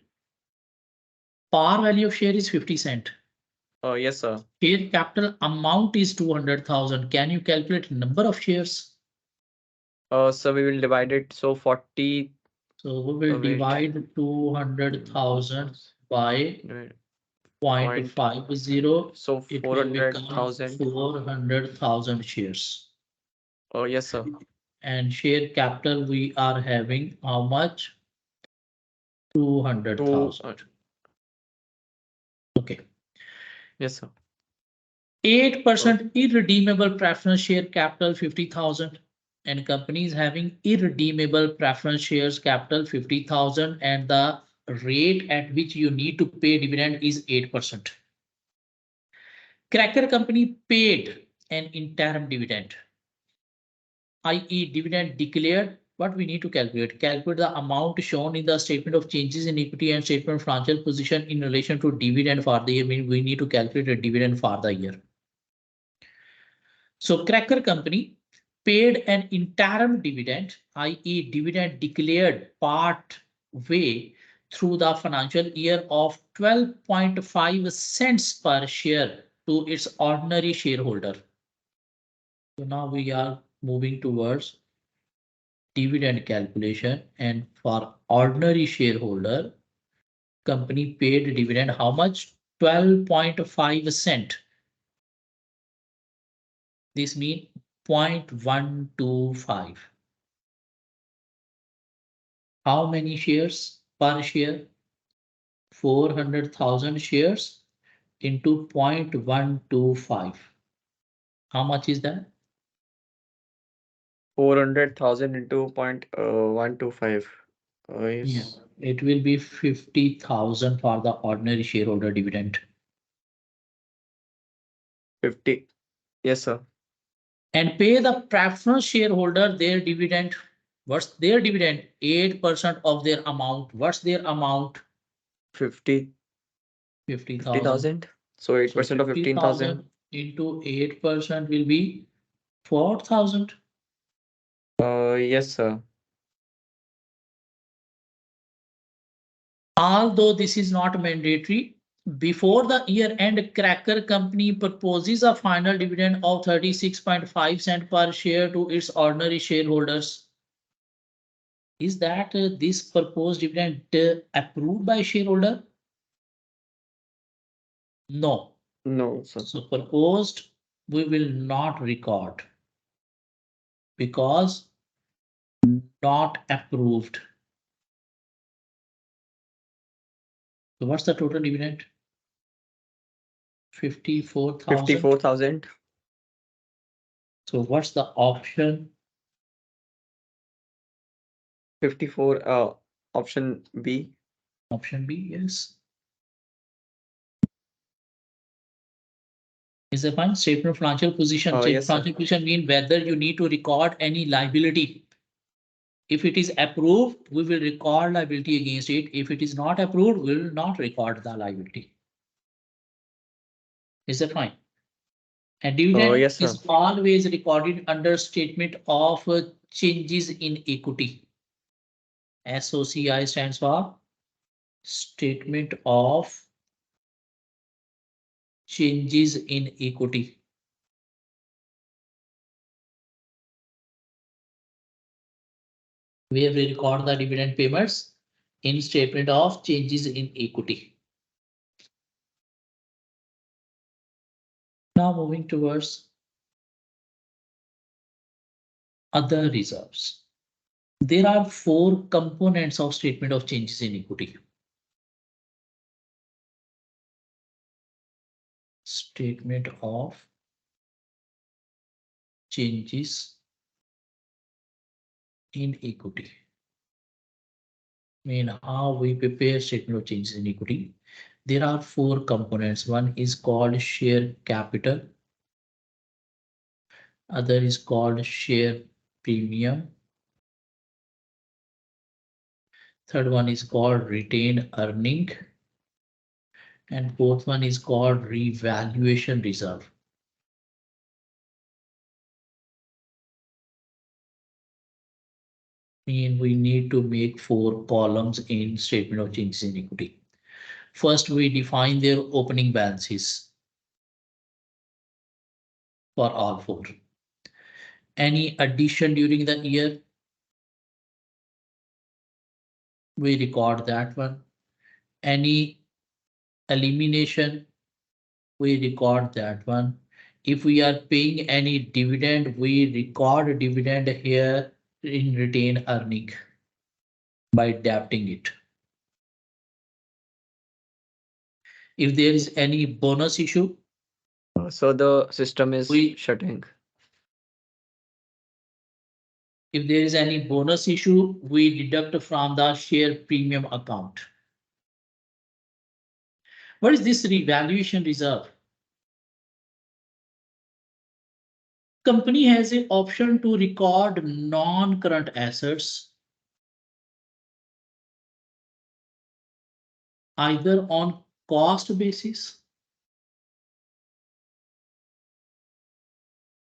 Par value of share is 50 cent. Yes, sir. Share capital amount is 200,000. Can you calculate number of shares? So we will divide it. So 40. So we will Wait. divide 200,000 by Divide. 0.50. So It will become 400,000. 400,000 shares. Oh, yes, sir. And share capital we are having how much? 200,000. Okay. Yes, sir. 8% irredeemable preference share capital 50,000, and companies having irredeemable preference shares capital 50,000, and the rate at which you need to pay dividend is 8%. Cracker Company paid an interim dividend, i.e. dividend declared. What we need to calculate the amount shown in the statement of changes in equity and statement of financial position in relation to dividend for the year. I mean, we need to calculate a dividend for the year. So Cracker Company paid an interim dividend, i.e. dividend declared part way through the financial year of 12.5 cents per share to its ordinary shareholder. So now we are moving towards dividend calculation, and for ordinary shareholder, company paid dividend how much? 12.5 cent. This means 0.125. How many shares per share? 400,000 shares into 0.125. How much is that? 400,000 into 0.125. Yeah, Yes. it will be 50,000 for the ordinary shareholder dividend. 50. Yes, sir. And pay the preference shareholder their dividend. What's their dividend? 8% of their amount. What's their amount? 50,000. 50,000. So 8% So of 15,000. 50,000 into 8% will be 4,000. Yes, sir. Although this is not mandatory, before the year end, Cracker Company proposes a final dividend of 36.5 cents per share to its ordinary shareholders. Is that this proposed dividend approved by shareholder? No. No, sir. So proposed, we will not record because not approved. So what's the total dividend? 54,000. 54,000. So what's the option? 54, option B. Option B, yes. Is the fine statement of financial position. Yes, sir. Financial position mean whether you need to record any liability. If it is approved, we will record liability against it. If it is not approved, we will not record the liability. Is that fine? And dividend Yes, sir. is always recorded under statement of changes in equity. SOCI stands for statement of changes in equity. Where we record the dividend payments in statement of changes in equity. Now moving towards other reserves. There are 4 components of statement of changes in equity. Statement of changes in equity. Mean how we prepare statement of changes in equity. There are 4 components. One is called share capital. Other is called share premium. Third one is called retained earning. And fourth one is called revaluation reserve. Mean we need to make 4 columns in statement of changes in equity. First, we define their opening balances for all 4. Any addition during the year, we record that one. Any elimination, we record that one. If we are paying any dividend, we record dividend here in retained earning by adapting it. If there is any bonus issue, So the system is we shutting. if there is any bonus issue, we deduct from the share premium account. What is this revaluation reserve? Company has an option to record non-current assets either on cost basis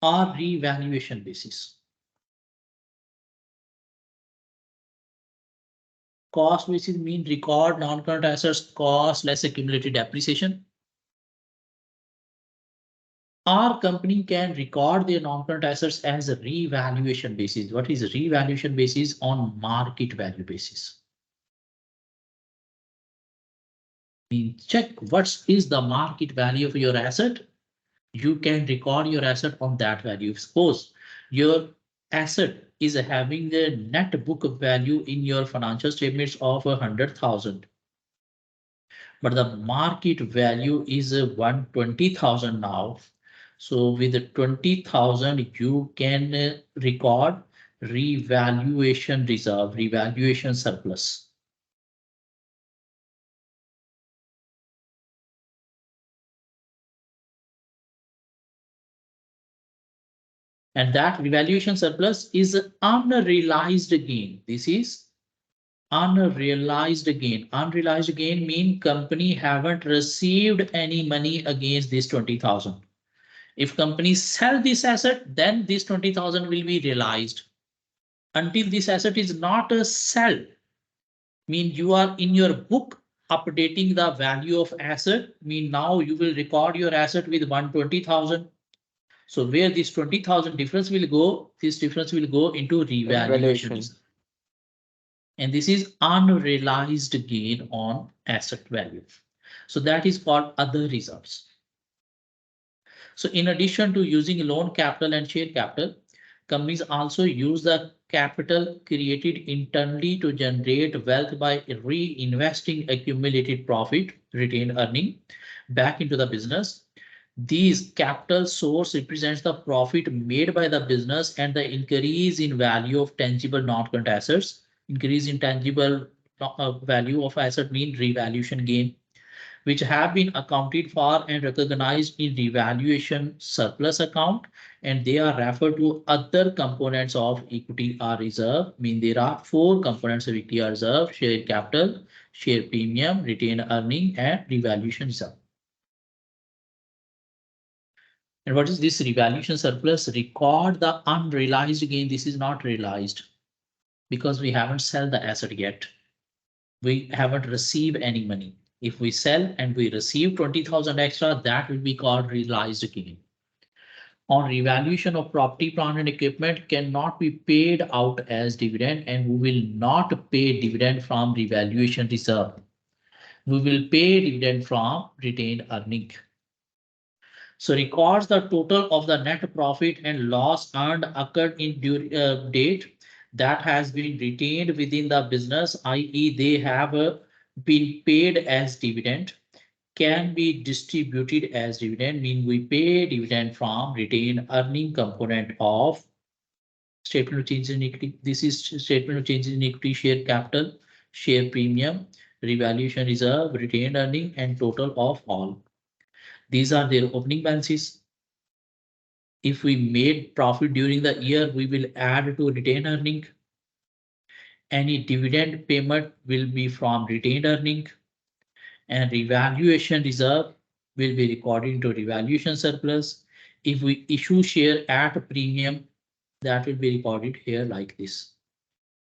or revaluation basis. Cost basis means record non-current assets cost less accumulated depreciation. Our company can record their non-current assets as a revaluation basis. What is revaluation basis? On market value basis. Check what is the market value of your asset. You can record your asset on that value. Suppose your asset is having the net book value in your financial statements of 100,000. But the market value is 120,000 now. So with 20,000, you can record revaluation reserve, revaluation surplus. And that revaluation surplus is unrealized gain. This is unrealized gain. Unrealized gain mean company haven't received any money against this 20,000. If companies sell this asset, then this 20,000 will be realized. Until this asset is not a sell, mean you are in your book updating the value of asset, mean now you will record your asset with 120,000. So where this 20,000 difference will go, this difference will go into revaluation. Valuation. And this is unrealized gain on asset value. So that is called other reserves. So in addition to using loan capital and share capital, companies also use the capital created internally to generate wealth by reinvesting accumulated profit, retained earning back into the business. These capital source represents the profit made by the business and the increase in value of tangible non-current assets. Increase in tangible value of asset mean revaluation gain, which have been accounted for and recognized in revaluation surplus account, and they are referred to other components of equity or reserve. Mean there are four components of equity or reserve: share capital, share premium, retained earning, and revaluation reserve. And what is this revaluation surplus? Record the unrealized gain. This is not realized because we haven't sold the asset yet. We haven't received any money. If we sell and we receive 20,000 extra, that will be called realized gain. On revaluation of property, plant and equipment cannot be paid out as dividend, and we will not pay dividend from revaluation reserve. We will pay dividend from retained earning. So records the total of the net profit and loss earned occurred in date that has been retained within the business, i.e. they have been paid as dividend, can be distributed as dividend, mean we pay dividend from retained earning component of statement of change in equity. This is statement of change in equity, share capital, share premium, revaluation reserve, retained earning, and total of all. These are their opening balances. If we made profit during the year, we will add to retained earning. Any dividend payment will be from retained earning, and revaluation reserve will be recorded into revaluation surplus. If we issue share at a premium, that will be recorded here like this.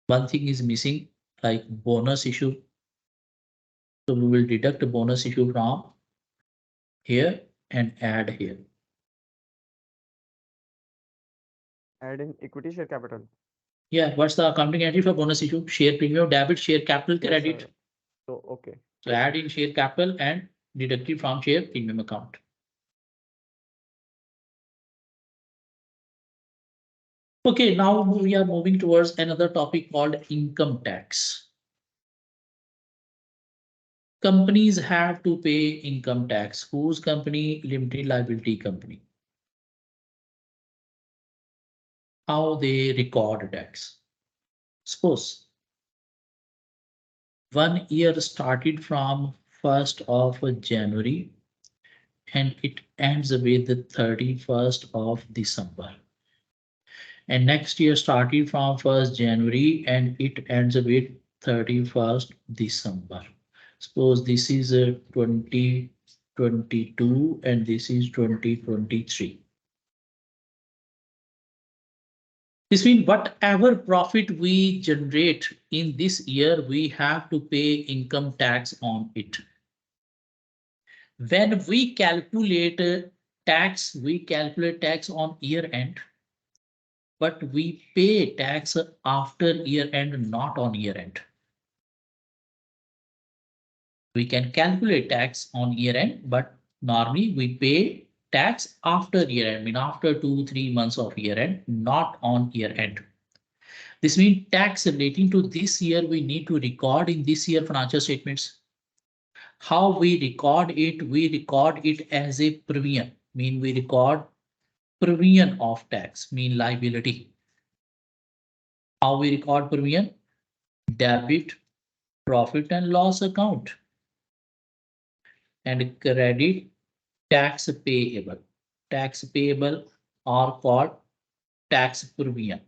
One thing is missing, like bonus issue. So we will deduct a bonus issue from here and add here. Add in equity share capital. Yeah, what's the accounting entry for bonus issue? Share premium, debit, share capital, Yes, credit. sir. So, okay. So add in share capital and deduct it from share premium account. Okay, now we are moving towards another topic called income tax. Companies have to pay income tax. Whose company? Limited liability company. How they record tax? Suppose 1 year started from 1st of January and it ends with the 31st of December. And next year started from 1st January and it ends with 31st December. Suppose this is a 2022 and this is 2023. This means whatever profit we generate in this year, we have to pay income tax on it. When we calculate tax, we calculate tax on year end, but we pay tax after year end, not on year end. We can calculate tax on year end, but normally we pay tax after year end, I mean after 2-3 months of year end, not on year end. This means tax relating to this year we need to record in this year financial statements. How we record it? We record it as a provision, mean we record provision of tax, mean liability. How we record provision? Debit, profit and loss account, and credit tax payable. Tax payable are called tax provision.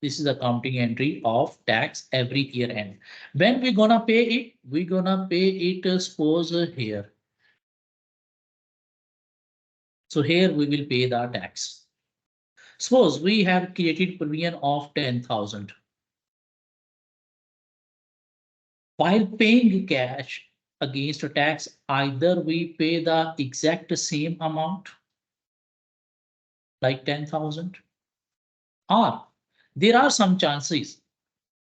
This is accounting entry of tax every year end. When we gonna pay it? We gonna pay it, suppose here. So here we will pay the tax. Suppose we have created provision of 10,000. While paying cash against a tax, either we pay the exact same amount, like 10,000, or there are some chances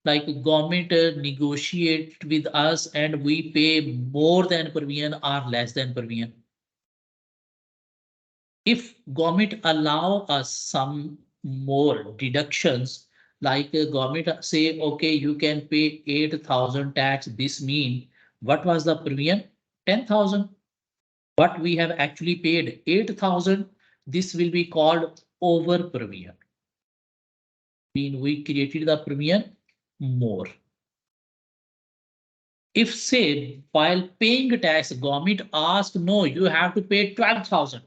like government negotiate with us and we pay more than provision or less than provision. If government allow us some more deductions, like government say, okay, you can pay 8,000 tax. This mean what was the provision? 10,000. But we have actually paid 8,000. This will be called over provision. Mean we created the provision more. If say while paying tax, government asked, no, you have to pay 12,000.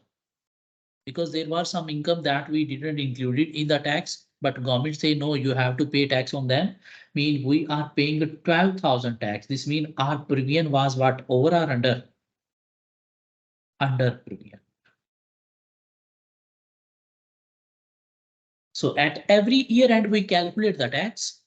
Because there was some income that we didn't include it in the tax, but government say, no, you have to pay tax on them. Mean we are paying 12,000 tax. This means our provision was what, over or under? Under provision. So at every year end, we calculate the tax,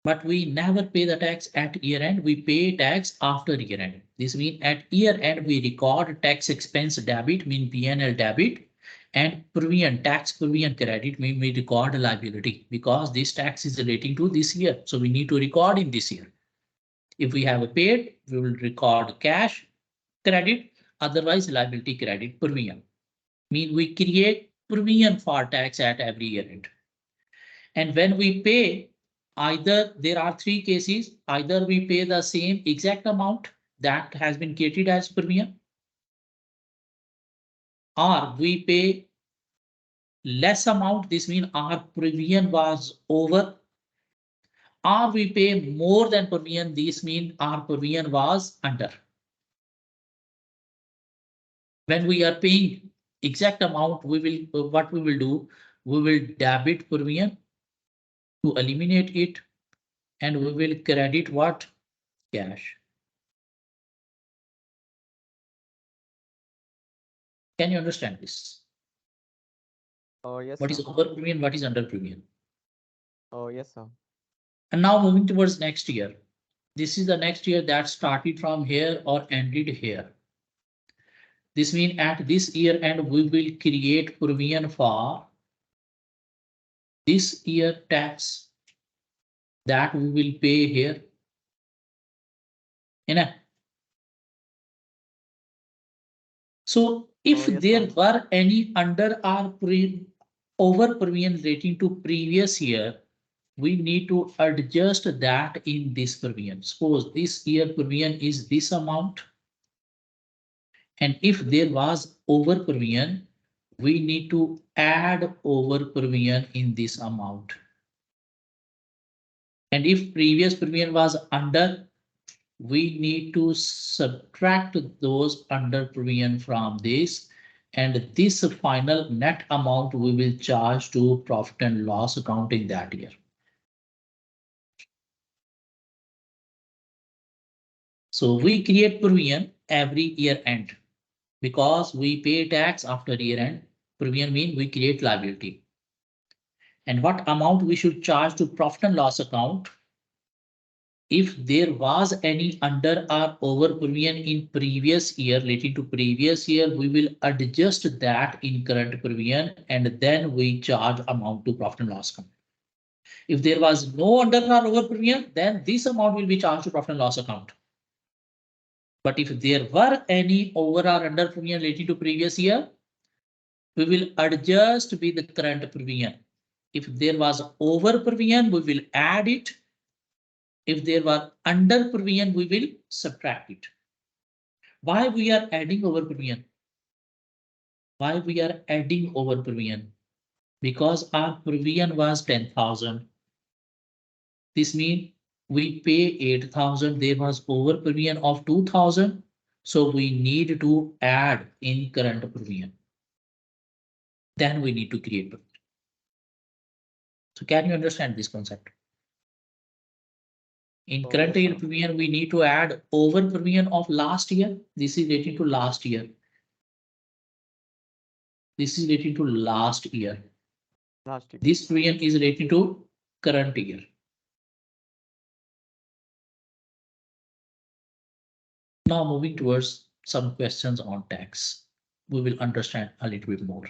but we never pay the tax at year end. We pay tax after year end. This means at year end, we record tax expense debit, mean P&L debit, and provision, tax provision credit, mean we record liability, because this tax is relating to this year. So we need to record in this year. If we have paid, we will record cash credit, otherwise liability credit provision. Mean we create provision for tax at every year end. And when we pay, either there are three cases, either we pay the same exact amount that has been created as provision, or we pay less amount. This means our provision was over, or we pay more than provision. This means our provision was under. When we are paying exact amount, we will what we will do, we will debit provision to eliminate it, and we will credit what? Cash. Can you understand this? Yes, What is sir. over provision? What is under provision? Yes, sir. And now moving towards next year. This is the next year that started from here or ended here. This means at this year end, we will create provision for this year tax that we will pay here. So if Yes, there sir. were any under or over provision relating to previous year, we need to adjust that in this provision. Suppose this year provision is this amount. And if there was over provision, we need to add over provision in this amount. And if previous provision was under, we need to subtract those under provision from this. And this final net amount we will charge to profit and loss account in that year. So we create provision every year end because we pay tax after year end. Provision means we create liability. And what amount we should charge to profit and loss account? If there was any under or over provision in previous year relating to previous year, we will adjust that in current provision and then we charge amount to profit and loss account. If there was no under or over provision, then this amount will be charged to profit and loss account. But if there were any over or under provision relating to previous year, we will adjust with the current provision. If there was over provision, we will add it. If there were under provision, we will subtract it. Why we are adding over provision? Why we are adding over provision? Because our provision was 10,000. This means we pay 8,000. There was over provision of 2,000. So we need to add in current provision. then we need to create provision. So can you understand this concept? In current Yes, year sir. provision, we need to add over provision of last year. This is related to last year. This is related to last year. Last year. This provision is related to current year. Now moving towards some questions on tax. We will understand a little bit more.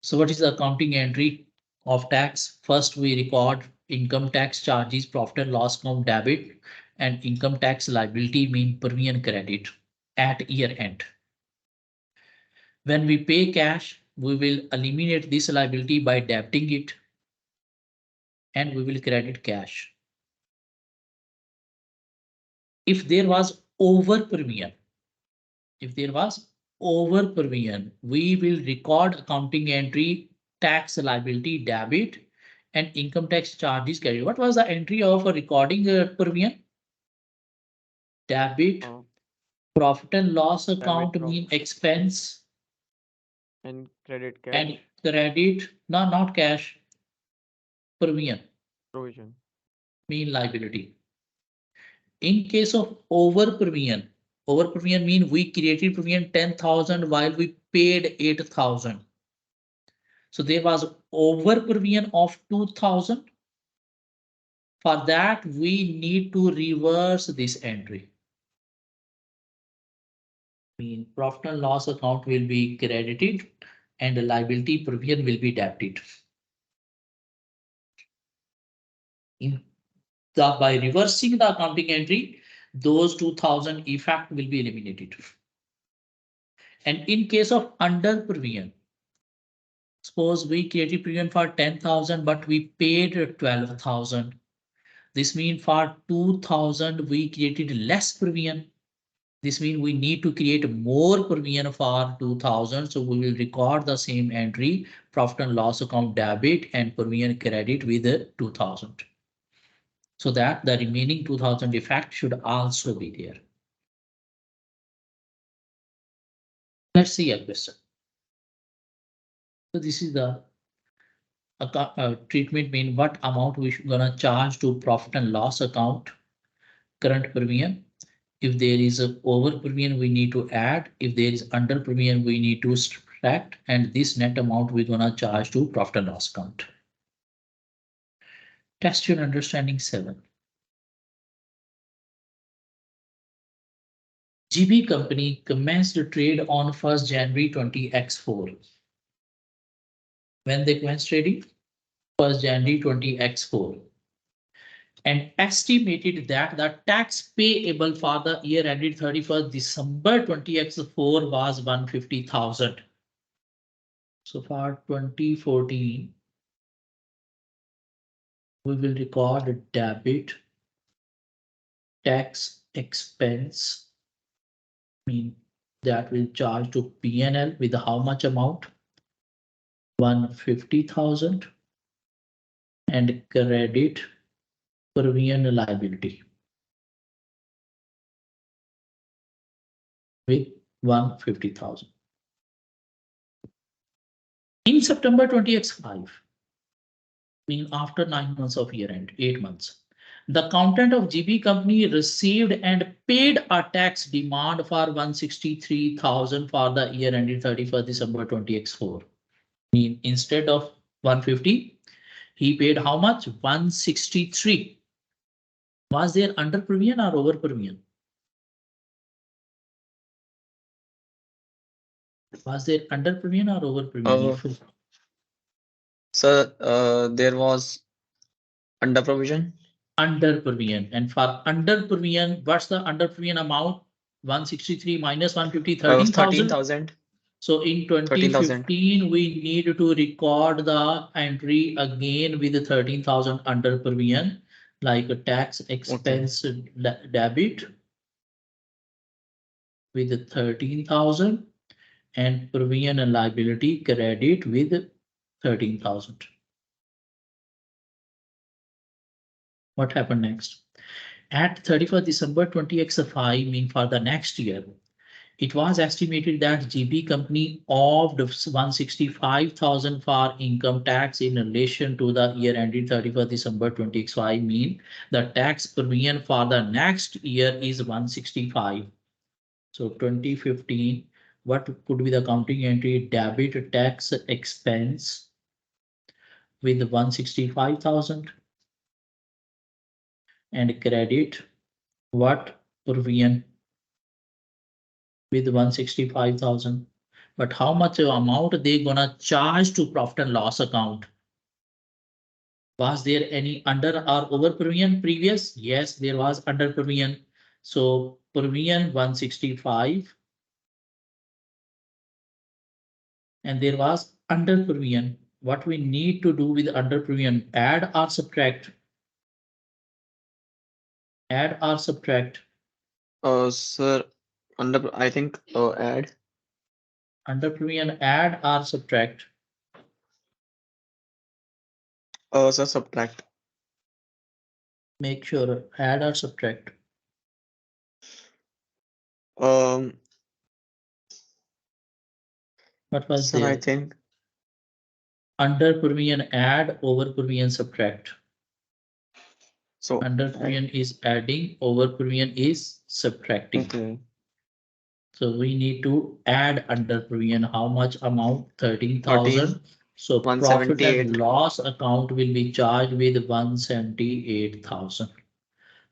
So what is the accounting entry of tax? First, we record income tax charges, profit and loss account debit, and income tax liability mean provision credit at year end. When we pay cash, we will eliminate this liability by debiting it, and we will credit cash. If there was over provision, we will record accounting entry tax liability debit and income tax charges carried. What was the entry of a recording provision? Debit, Uh, profit and loss debit, account mean expense, and credit cash and credit, no, not cash, provision provision. mean liability. In case of over provision mean we created provision 10,000 while we paid 8,000. So there was over provision of 2,000. For that, we need to reverse this entry. Mean profit and loss account will be credited and the liability provision will be debited. By reversing the accounting entry, those 2,000 effect will be eliminated. And in case of under provision, suppose we created provision for 10,000, but we paid 12,000. This means for 2,000, we created less provision. This means we need to create more provision for 2,000. So we will record the same entry, profit and loss account debit and provision credit with 2,000. So that the remaining 2,000 effect should also be there. Let's see a question. So this is the treatment mean what amount we should gonna charge to profit and loss account current provision. If there is a over provision, we need to add. If there is under provision, we need to subtract, and this net amount we're gonna charge to profit and loss account. Test your understanding 7. GB company commenced trade on 1st January 20x4. When they commenced trading? 1st January 20x4. And estimated that the tax payable for the year ended 31st December 20x4 was 150,000. So for 2014, we will record a debit tax expense, mean that will charge to P&L with how much amount? 150,000, and credit provision liability with 150,000. In September 20x5, mean after 9 months of year end, 8 months, the accountant of GB company received and paid a tax demand for 163,000 for the year ended 31st December 20x4. Mean instead of 150, he paid how much? 163. Was there under provision or over provision? Was there under provision or over provision? Sir, there was under provision. Under provision, and for under provision, what's the under provision amount? 163 minus 150, 13,000. 13,000. So in 2015, we need to record the entry again with the 13,000 under provision, like a tax expense debit with the 13,000 and provision and liability credit with 13,000. What happened next? At 31st December 20x5, mean for the next year, It was estimated that GB company of 165,000 for income tax in relation to the year ended 31st December 2025 mean the tax provision for the next year is 165. So 2015, what could be the accounting entry? Debit tax expense with 165,000 and credit what provision with 165,000. But how much amount they gonna charge to profit and loss account? Was there any under or over provision previous? Yes, there was under provision. So provision 165 and there was under provision. What we need to do with under provision? Add or subtract? Add or subtract? Sir, I think add. Under provision, add or subtract? Sir, subtract. Make sure add or subtract. Um, What was sir, I there? think Under provision, add, over provision, subtract. so. Under provision is adding, over provision is subtracting. Okay. So we need to add under provision. How much amount? 13,000. So profit 178. and loss account will be charged with 178,000.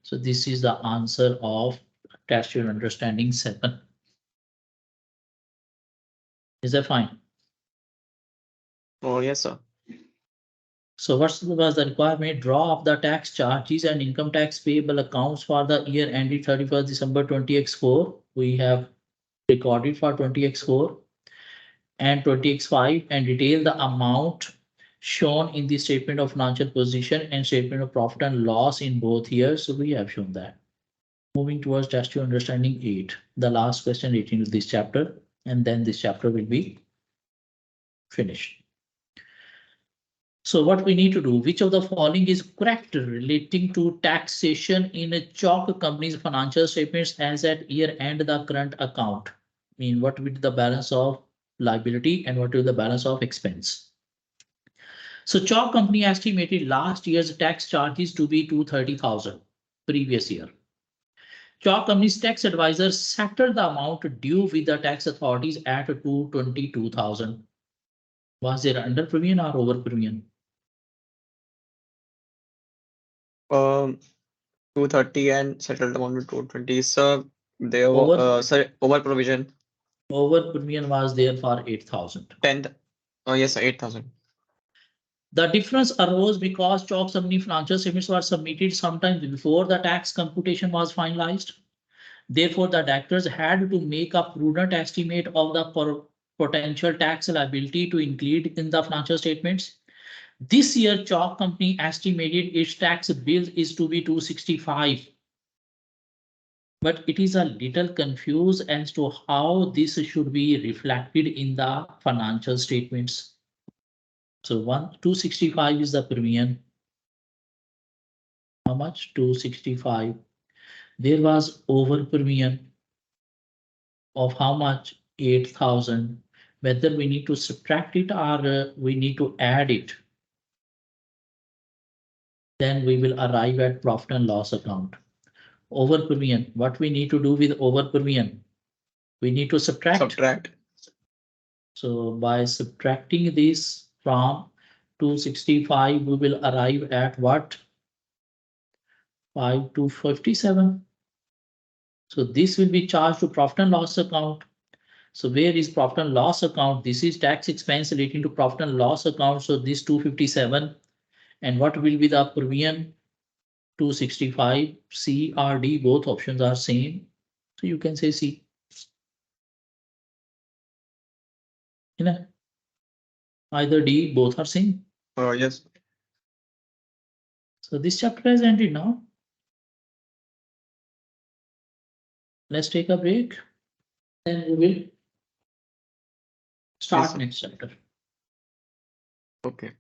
So this is the answer of test your understanding 7. Is that fine? Oh, yes, sir. So what was the requirement? Draw up the tax charges and income tax payable accounts for the year ended 31st December 20x4. We have recorded for 20x4 and 20x5 and detail the amount shown in the statement of financial position and statement of profit and loss in both years. So we have shown that. Moving towards test your understanding 8, the last question relating to this chapter, and then this chapter will be finished. So what we need to do, which of the following is correct relating to taxation in a chalk company's financial statements as at year end the current account? I mean, what will be the balance of liability and what will the balance of expense? So chalk company estimated last year's tax charges to be 230,000 previous year. Chalk company's tax advisor settled the amount due with the tax authorities at 222,000. Was there under provision or over provision? 230 and settled amount with 220. Sir, there Over. were sir, over provision. Over provision was there for 8,000. 10. Yes, sir, 8,000. The difference arose because chalk company financial statements were submitted sometimes before the tax computation was finalized. Therefore, the directors had to make a prudent estimate of the potential tax liability to include in the financial statements. This year, chalk company estimated its tax bill is to be 265. But it is a little confused as to how this should be reflected in the financial statements. So 265 is the provision. How much? 265. There was over provision of how much? 8,000. Whether we need to subtract it or we need to add it, then we will arrive at profit and loss account. Over provision. What we need to do with over provision? We need to subtract. So by subtracting this from 265, we will arrive at what? 5257. So this will be charged to profit and loss account. So where is profit and loss account? This is tax expense relating to profit and loss account. So this 257. And what will be the provision? 265. C or D, both options are same. So you can say C. You know, either D, both are same. Yes. So this chapter has ended now. Let's take a break. Then we will start Yes, next chapter. okay.